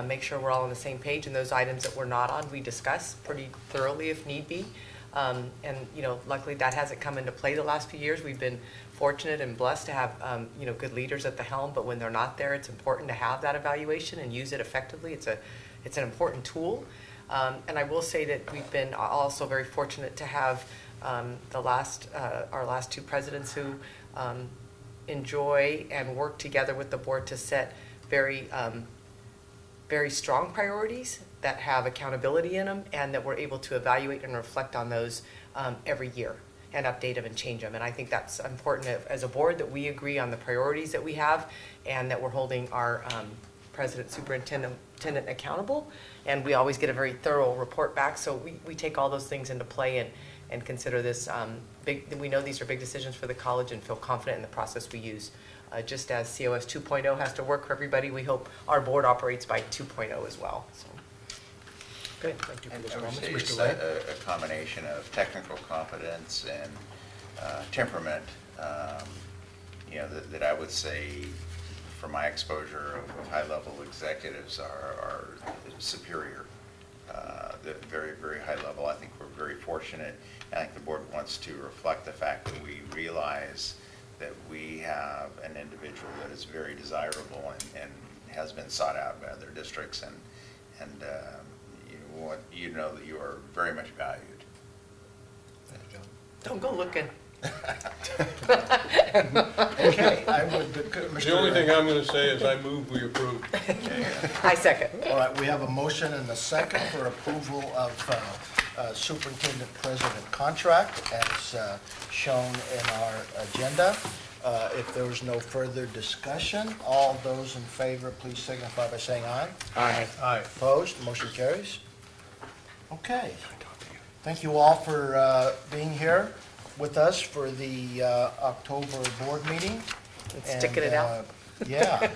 Make sure we're all on the same page, and those items that we're not on, we discuss pretty thoroughly if need be. And luckily that hasn't come into play the last few years. We've been fortunate and blessed to have good leaders at the helm, but when they're not there, it's important to have that evaluation and use it effectively. It's an important tool. And I will say that we've been also very fortunate to have our last two presidents who enjoy and work together with the board to set very strong priorities that have accountability in them, and that we're able to evaluate and reflect on those every year and update them and change them. And I think that's important as a board, that we agree on the priorities that we have, and that we're holding our president, superintendent accountable. And we always get a very thorough report back, so we take all those things into play and consider this we know these are big decisions for the college, and feel confident in the process we use. Just as COS 2.0 has to work for everybody, we hope our board operates by 2.0 as well. So. Good, thank you for those comments. It's Mr. Ray? a combination of technical competence and temperament, that I would say, from my exposure of high-level executives, are superior. Very, very high level. I think we're very fortunate. I think the board wants to reflect the fact that we realize that we have an individual that is very desirable and has been sought out by other districts, and you know that you are very much valued Don't go looking. Okay, I would, The only thing I'm going to say is I move we approve. I second. All right, we have a motion and a second for approval of Superintendent President contract as shown in our agenda. If there was no further discussion, all those in favor, please signify by saying aye. Aye. Aye. Opposed, motion carries. Okay. Thank you all for being here with us for the October board meeting. Sticking it out. Yeah.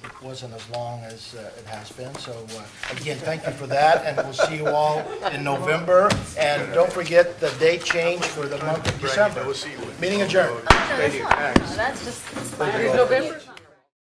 It wasn't as long as it has been, so again, thank you for that, and we'll see you all in November. And don't forget the date change for the month of December. Meeting adjourned. That's just, November.